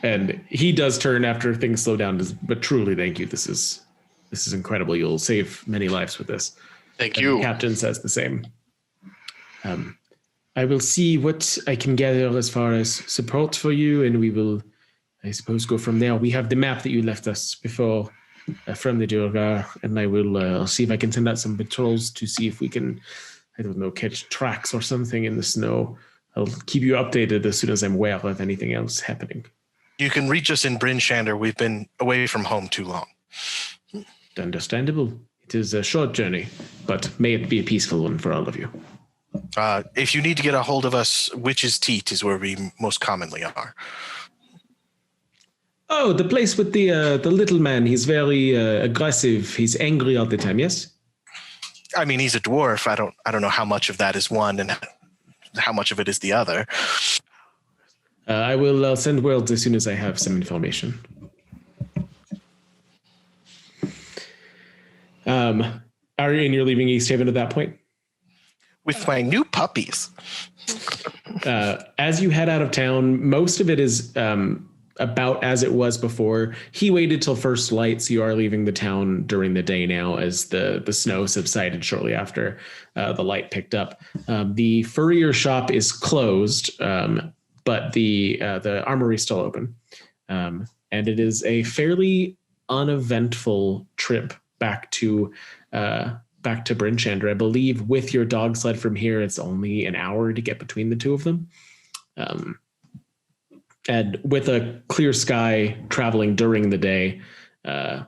And he does turn after things slow down, but truly, thank you. This is incredible. You'll save many lives with this. Thank you. The captain says the same. I will see what I can gather as far as support for you, and we will, I suppose, go from there. We have the map that you left us before from the Durgar, and I will I'll see if I can send out some patrols to see if we can, catch tracks or something in the snow. I'll keep you updated as soon as I'm aware of anything else happening. You can reach us in Bryn, Shander. We've been away from home too long. Understandable. It is a short journey, but may it be a peaceful one for all of you. If you need to get a hold of us, Witch's Teat is where we most commonly are. Oh, the place with the little man. He's very aggressive. He's angry all the time. Yes. I mean, he's a dwarf. I don't know how much of that is one and how much of it is the other. I will send word as soon as I have some information. You're leaving East Haven at that point? With my new puppies. As you head out of town, most of it is about as it was before. He waited till first light, so you are leaving the town during the day now as the snow subsided shortly after the light picked up. The furrier shop is closed, but the armory is still open. And it is a fairly uneventful trip back to Bryn, Shander. I believe with your dog sled from here, it's only an hour to get between the two of them. And with a clear sky traveling during the day, it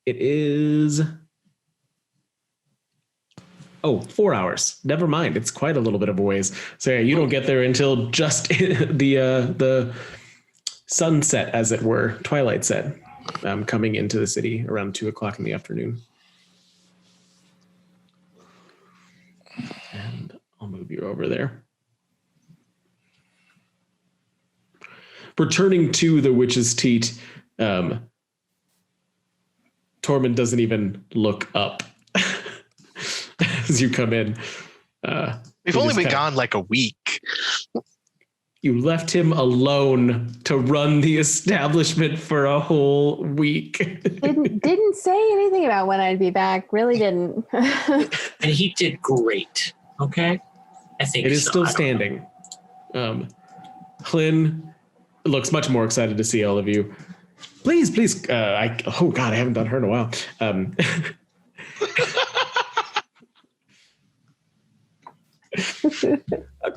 is 4 hours. Never mind. It's quite a little bit of a ways. So yeah, you don't get there until just the sunset, as it were, twilight set, coming into the city around 2:00 in the afternoon. And I'll move you over there. Returning to the Witch's Teat, Tormund doesn't even look up as you come in. We've only been gone like a week. You left him alone to run the establishment for a whole week. Didn't say anything about when I'd be back. Really didn't. And he did great. Okay, I think it is still standing. Hlyn looks much more excited to see all of you. Please. Oh God, I haven't done her in a while.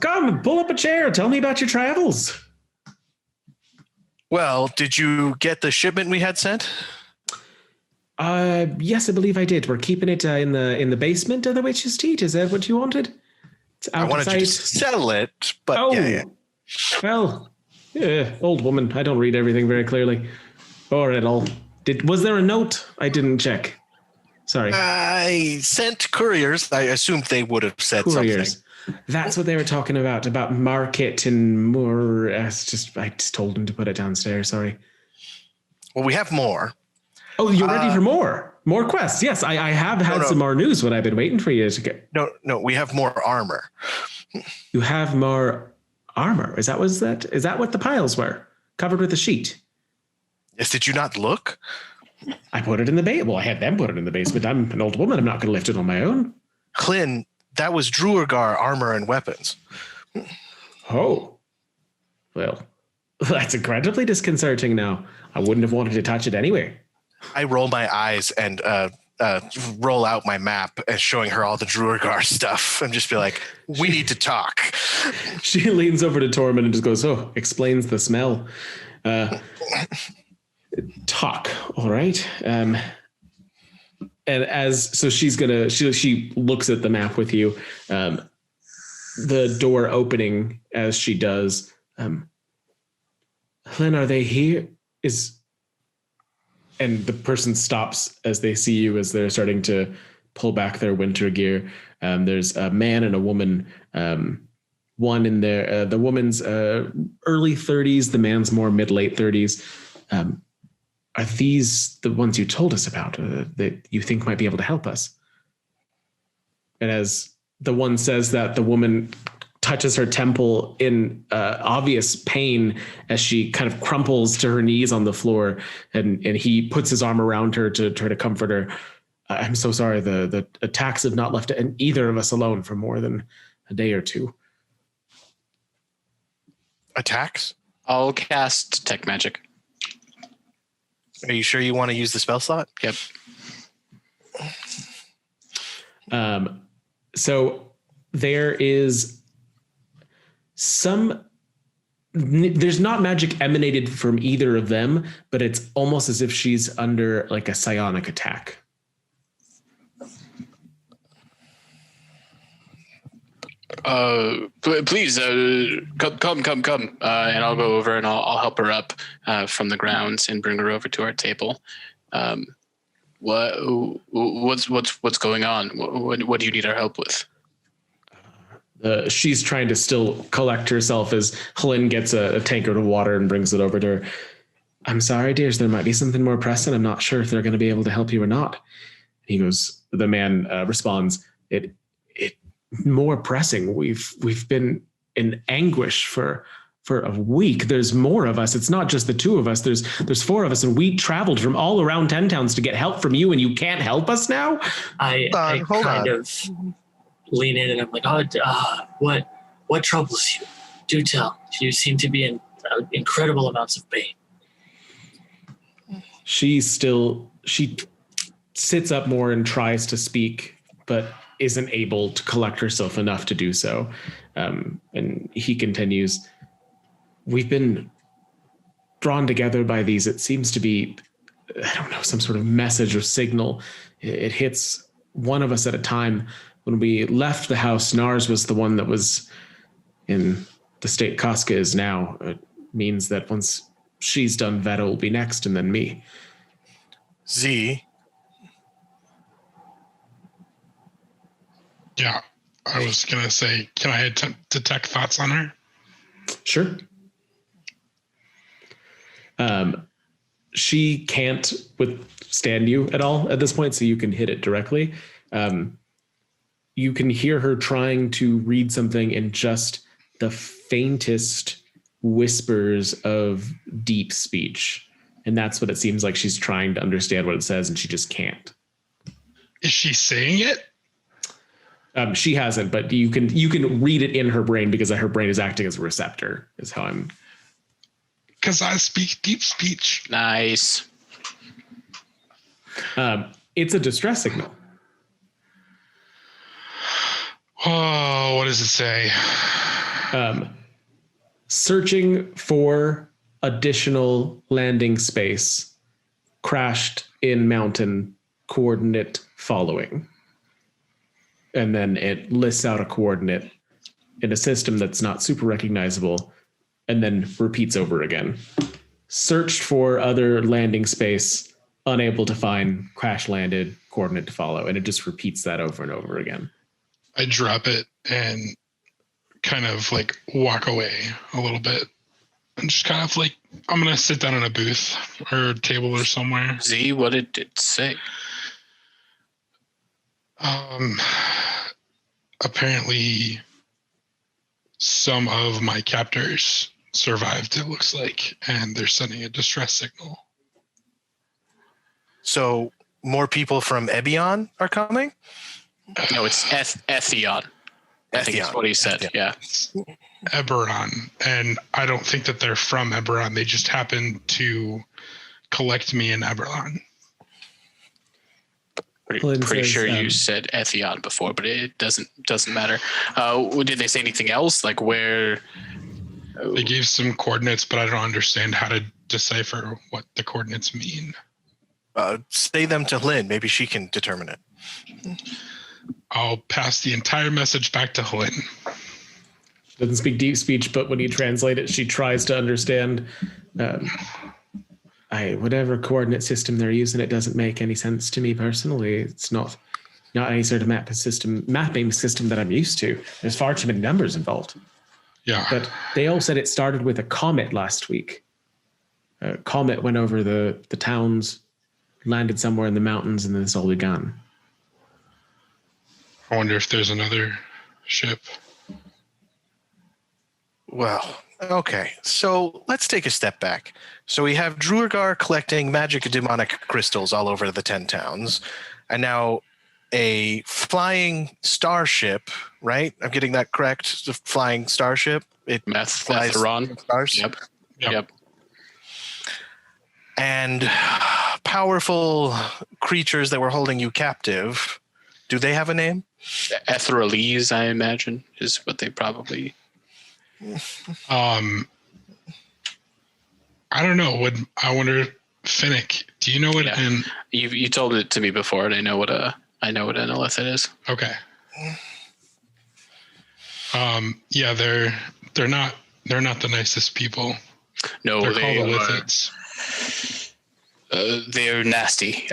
Come, pull up a chair. Tell me about your travels. Well, did you get the shipment we had sent? Yes, I believe I did. We're keeping it in the basement of the Witch's Teat. Is that what you wanted? I wanted to sell it, but yeah. Well, old woman. I don't read everything very clearly, or at all. Was there a note? I didn't check. Sorry. I sent couriers. I assumed they would have said something. That's what they were talking about market and more. I just told them to put it downstairs. Sorry. Well, we have more. Oh, you're ready for more? More quests? Yes, I have had some more news. What I've been waiting for you to get. No, we have more armor. You have more armor? Is that what the piles were? Covered with a sheet? Yes. Did you not look? I put it in the base. Well, I had them put it in the basement. I'm an old woman. I'm not going to lift it on my own. Hlyn, that was Druagar armor and weapons. Oh. Well, that's incredibly disconcerting now. I wouldn't have wanted to touch it anyway. I roll my eyes and roll out my map and showing her all the Druagar stuff and just be like, we need to talk. She leans over to Tormund and just goes, explains the smell. Talk, all right. And she looks at the map with you. The door opening as she does. Hlyn, are they here? And the person stops as they see you, as they're starting to pull back their winter gear. There's a man and a woman. One in their, the woman's early 30s, the man's more mid-late 30s. Are these the ones you told us about that you think might be able to help us? And as the one says that, the woman touches her temple in obvious pain as she kind of crumples to her knees on the floor, and he puts his arm around her to try to comfort her. I'm so sorry. The attacks have not left either of us alone for more than a day or two. Attacks? I'll cast Tech Magic. Are you sure you want to use the spell slot? Yep. So there is there's not magic emanated from either of them, but it's almost as if she's under like a psionic attack. Please, come. And I'll go over and I'll help her up from the grounds and bring her over to our table. What's going on? What do you need our help with? She's trying to still collect herself as Hlyn gets a tankard of water and brings it over to her. I'm sorry, dears, there might be something more pressing. I'm not sure if they're going to be able to help you or not. The man responds, it more pressing. We've been in anguish for a week. There's more of us. It's not just the two of us. There's four of us, and we traveled from all around 10 towns to get help from you, and you can't help us now? I kind of lean in and I'm like, what troubles you? Do tell. You seem to be in incredible amounts of pain. She sits up more and tries to speak, but isn't able to collect herself enough to do so. And he continues, we've been drawn together by these. It seems to be, I don't know, some sort of message or signal. It hits one of us at a time. When we left the house, Nars was the one that was in the state Casca is now. It means that once she's done, Veta will be next, and then me. Z. Yeah, I was going to say, can I attempt detect thoughts on her? Sure. She can't withstand you at all at this point, so you can hit it directly. You can hear her trying to read something in just the faintest whispers of deep speech. And that's what it seems like. She's trying to understand what it says, and she just can't. Is she saying it? She hasn't, but you can read it in her brain because her brain is acting as a receptor, is how I'm. Because I speak deep speech. Nice. It's a distress signal. Oh, what does it say? Searching for additional landing space, crashed in mountain, coordinate following. And then it lists out a coordinate in a system that's not super recognizable, and then repeats over again. Searched for other landing space, unable to find, crash landed, coordinate to follow. And it just repeats that over and over again. I drop it and kind of like walk away a little bit. And just kind of like, I'm going to sit down in a booth or a table or somewhere. Z, what did it say? Apparently some of my captors survived, it looks like, and they're sending a distress signal. So more people from Ebion are coming? No, it's Etheon. I think that's what he said. Yeah. Eberron. And I don't think that they're from Eberron. They just happened to collect me in Eberron. Pretty sure you said Etheon before, but it doesn't matter. Did they say anything else? Like where? They gave some coordinates, but I don't understand how to decipher what the coordinates mean. Say them to Lynn. Maybe she can determine it. I'll pass the entire message back to Lynn. Doesn't speak deep speech, but when you translate it, she tries to understand. Whatever coordinate system they're using, it doesn't make any sense to me personally. It's not any sort of mapping system that I'm used to. There's far too many numbers involved. Yeah. But they all said it started with a comet last week. A comet went over the towns, landed somewhere in the mountains, and then it's all begun. I wonder if there's another ship. Well, okay. So let's take a step back. So we have Druagar collecting magic demonic crystals all over the 10 towns. And now a flying starship, right? I'm getting that correct? The flying starship. It flies stars. Yep. And powerful creatures that were holding you captive. Do they have a name? Etheralese, I imagine, is what they probably. I don't know. I wonder, Finnick, do you know what? Yeah. You told it to me before, and I know what an Illithid is. Okay. Yeah, they're not the nicest people. No, they're they called Illithids. They're nasty.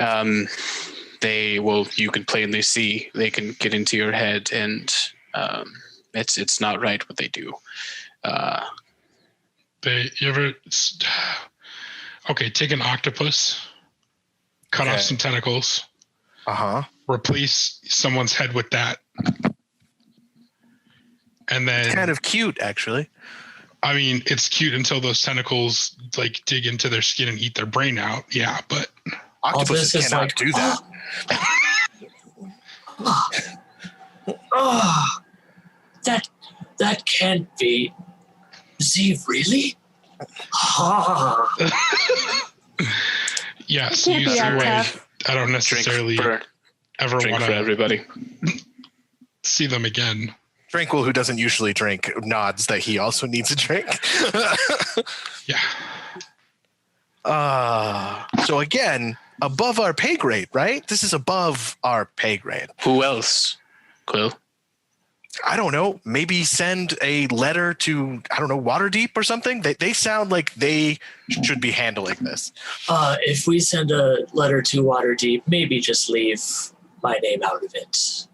You can plainly see they can get into your head, and it's not right what they do. Take an octopus, cut off some tentacles, replace someone's head with that, and then kind of cute, actually. I mean, it's cute until those tentacles like dig into their skin and eat their brain out. Yeah, but octopuses cannot do that. That can't be. Z, really? Yes, use your way. I don't necessarily ever want to everybody see them again. Tranquil, who doesn't usually drink, nods that he also needs a drink. Yeah. So again, above our pay grade, right? This is above our pay grade. Who else, Quill? I don't know, maybe send a letter to, I don't know, Waterdeep or something. They sound like they should be handling this. If we send a letter to Waterdeep, maybe just leave my name out of it.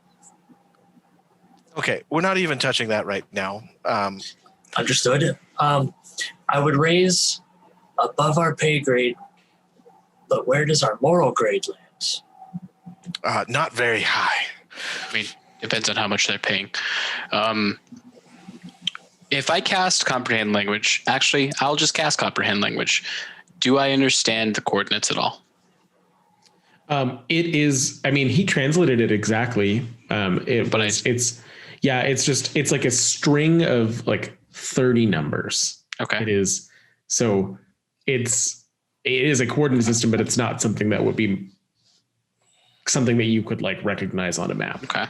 Okay, we're not even touching that right now. Understood. I would raise above our pay grade, but where does our moral grade land? Not very high. I mean, depends on how much they're paying. If I cast Comprehend Language, actually, I'll just cast Comprehend Language. Do I understand the coordinates at all? It is, I mean, he translated it exactly. It's like a string of like 30 numbers. Okay. It is. So it is a coordinate system, but it's not something that would be something that you could like recognize on a map. Okay.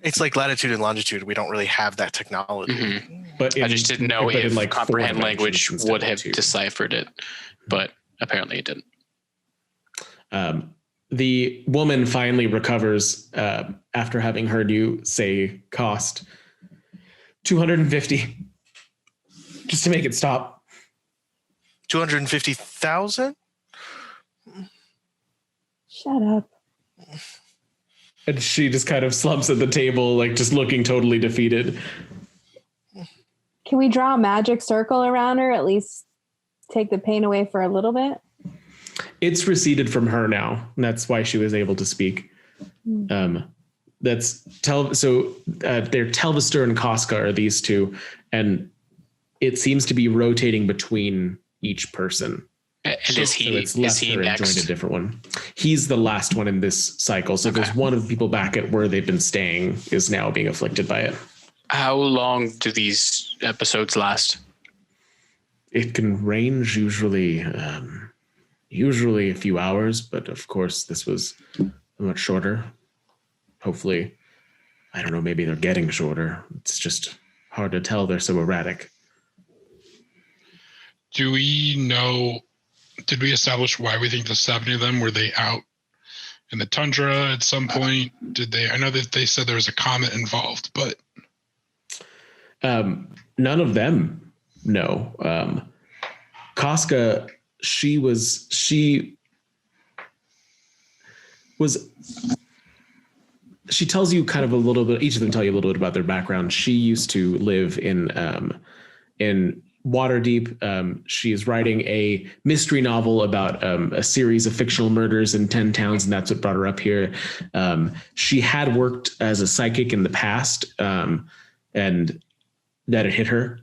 It's like latitude and longitude. We don't really have that technology. Mm-hmm. But I just didn't know if like Comprehend Language would have deciphered it, but apparently it didn't. The woman finally recovers after having heard you say cost 250 just to make it stop. 250,000? Shut up. And she just kind of slumps at the table, like just looking totally defeated. Can we draw a magic circle around her, at least take the pain away for a little bit? It's receded from her now, and that's why she was able to speak. They're Telvister and Casca are these two, and it seems to be rotating between each person. And is he next? Joined a different one. He's the last one in this cycle. So there's one of the people back at where they've been staying is now being afflicted by it. How long do these episodes last? It can range usually a few hours, but of course this was much shorter. Hopefully, I don't know, maybe they're getting shorter. It's just hard to tell. They're so erratic. Do we know, did we establish why we think this is happening to them? Were they out in the tundra at some point? I know that they said there was a comet involved, but. None of them know. Casca, she tells you kind of a little bit, each of them tell you a little bit about their background. She used to live in Waterdeep. She is writing a mystery novel about a series of fictional murders in 10 towns, and that's what brought her up here. She had worked as a psychic in the past, and that it hit her.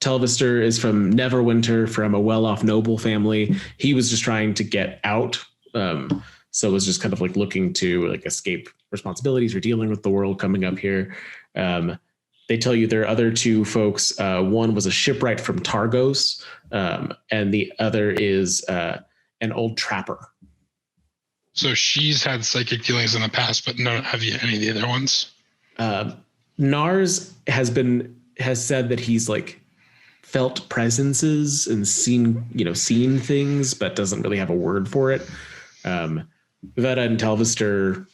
Telvister is from Neverwinter, from a well-off noble family. He was just trying to get out, so was just kind of like looking to like escape responsibilities or dealing with the world coming up here. They tell you there are other two folks. One was a shipwright from Targos, and the other is an old trapper. So she's had psychic dealings in the past, but no, have you any of the other ones? Nars has said that he's like felt presences and seen things, but doesn't really have a word for it. Veta and Telvister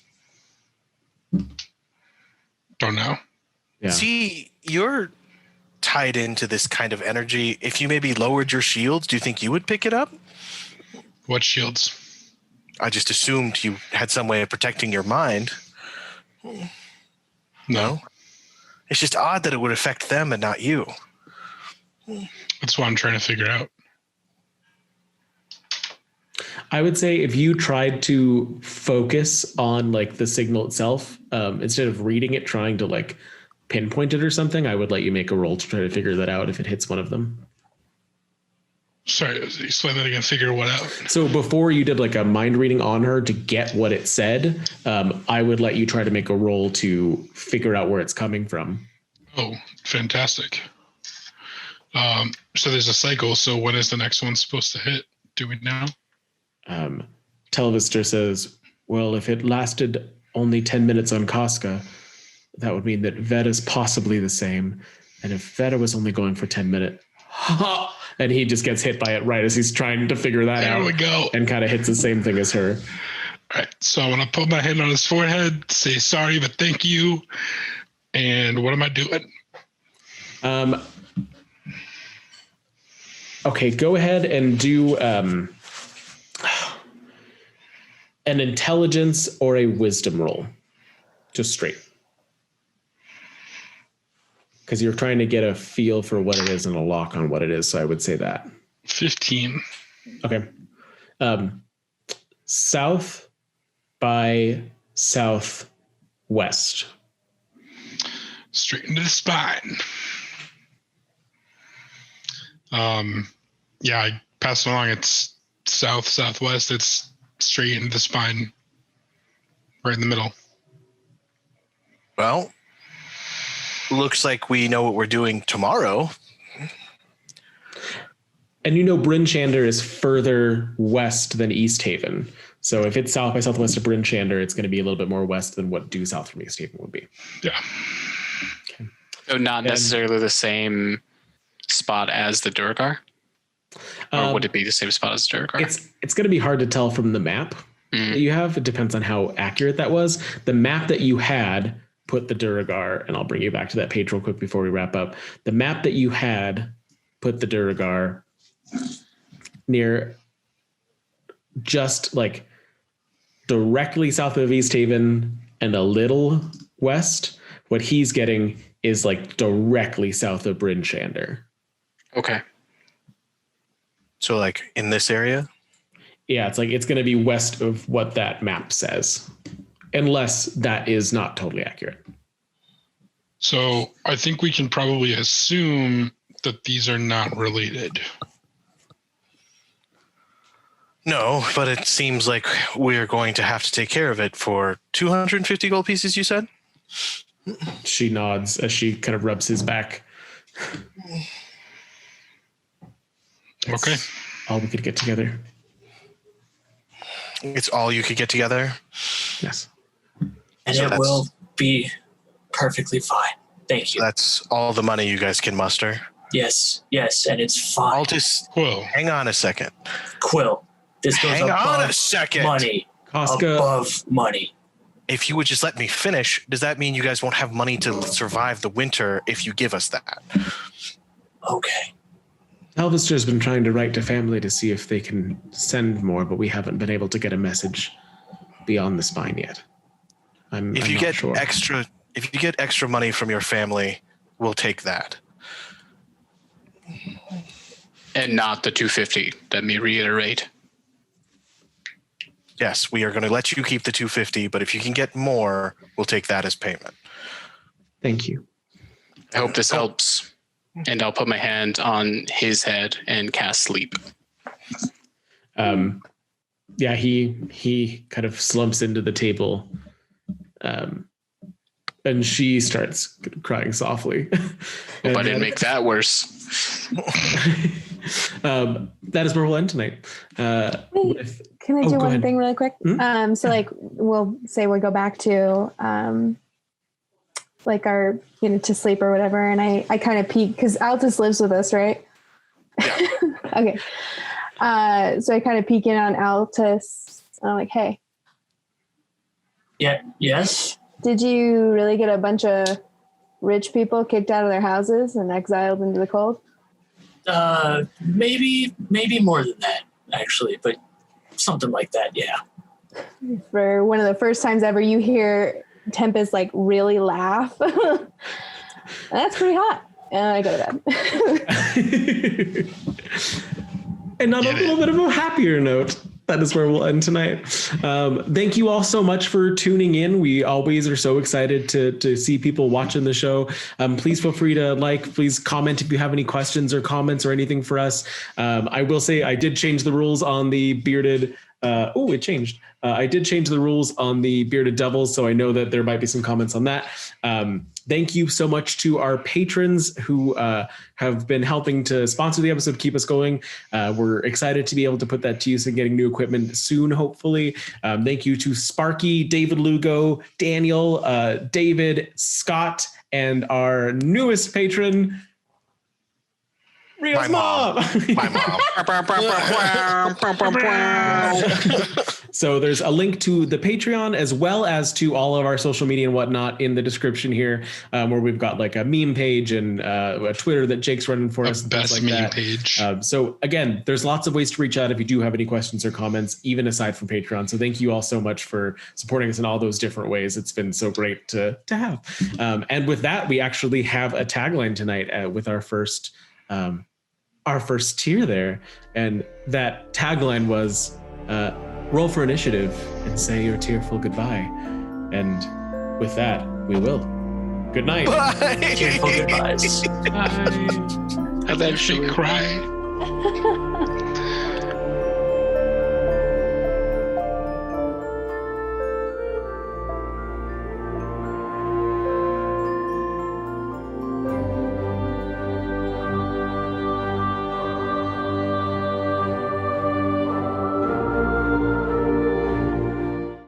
don't know. Yeah. See, you're tied into this kind of energy. If you maybe lowered your shields, do you think you would pick it up? What shields? I just assumed you had some way of protecting your mind. No. It's just odd that it would affect them and not you. That's what I'm trying to figure out. I would say if you tried to focus on like the signal itself, instead of reading it, trying to like pinpoint it or something, I would let you make a roll to try to figure that out if it hits one of them. Sorry, explain that again. Figure what out? So before you did like a mind reading on her to get what it said, I would let you try to make a roll to figure out where it's coming from. Oh, fantastic. So there's a cycle. So when is the next one supposed to hit? Do we know? Telvister says, well, if it lasted only 10 minutes on Casca, that would mean that Veta's possibly the same. And if Veta was only going for 10 minutes, and he just gets hit by it right as he's trying to figure that out. There we go. And kind of hits the same thing as her. All right. So I'm going to put my hand on his forehead, say sorry, but thank you. And what am I doing? Okay, go ahead and do an intelligence or a wisdom roll. Just straight. Because you're trying to get a feel for what it is and a lock on what it is. So I would say that. 15. Okay. South by southwest. Straight into the spine. Yeah, I passed along. It's southwest. It's straight into the spine. Right in the middle. Well, looks like we know what we're doing tomorrow. And Bryn Shander is further west than East Haven. So if it's south by southwest of Bryn Shander, it's going to be a little bit more west than what due south from East Haven would be. Yeah. Okay. So not necessarily the same spot as the Duergar? Or would it be the same spot as the Duergar? It's going to be hard to tell from the map that you have. It depends on how accurate that was. The map that you had put the Duergar, and I'll bring you back to that page real quick before we wrap up. The map that you had put the Duergar near just like directly south of East Haven and a little west. What he's getting is like directly south of Bryn Shander. Okay. So like in this area? Yeah, it's going to be west of what that map says, unless that is not totally accurate. So I think we can probably assume that these are not related. No, but it seems like we're going to have to take care of it for 250 gold pieces, you said? She nods as she kind of rubs his back. Okay. All we could get together. It's all you could get together? Yes. And so it will be perfectly fine. Thank you. That's all the money you guys can muster? Yes, and it's fine. I'll just... Whoa. Hang on a second. Quill. This goes Hang above on a second. Money. Casca. Above money. If you would just let me finish, does that mean you guys won't have money to survive the winter if you give us that? Okay. Elvister's been trying to write to family to see if they can send more, but we haven't been able to get a message beyond the spine yet. If you get extra money from your family, we'll take that. And not the 250. Let me reiterate. Yes, we are going to let you keep the 250, but if you can get more, we'll take that as payment. Thank you. I hope this helps. And I'll put my hand on his head and cast sleep. Yeah, he kind of slumps into the table. And she starts crying softly. Hope I didn't make that worse. That is where we'll end tonight. Can I do one thing really quick? Mm-hmm. So like we'll say we go back to like our to sleep or whatever, and I kind of peek because Altus lives with us, right? Yeah. Okay. So I kind of peek in on Altus. I'm like, hey. Yeah. Yes. Did you really get a bunch of rich people kicked out of their houses and exiled into the cold? Maybe more than that, actually, but something like that, yeah. For one of the first times ever, you hear Tempest like really laugh. That's pretty hot. And I go to bed. And on a little bit of a happier note, that is where we'll end tonight. Thank you all so much for tuning in. We always are so excited to see people watching the show. Please feel free to please comment if you have any questions or comments or anything for us. I will say I did change the rules on the bearded. It changed. I did change the rules on the bearded devils, so I know that there might be some comments on that. Thank you so much to our patrons who have been helping to sponsor the episode, keep us going. We're excited to be able to put that to use and getting new equipment soon, hopefully. Thank you to Sparky, David Lugo, Daniel, David, Scott, and our newest patron, Rio's mom. My mom. So there's a link to the Patreon as well as to all of our social media and whatnot in the description here, where we've got like a meme page and a Twitter that Jake's running for us. Best like meme that. page. So again, there's lots of ways to reach out if you do have any questions or comments, even aside from Patreon. So thank you all so much for supporting us in all those different ways. It's been so great to have. And with that, we actually have a tagline tonight with our first tier there. And that tagline was roll for initiative and say your tearful goodbye. And with that, we will. Good night. Bye. Tearful goodbyes. Bye. Eventually cry.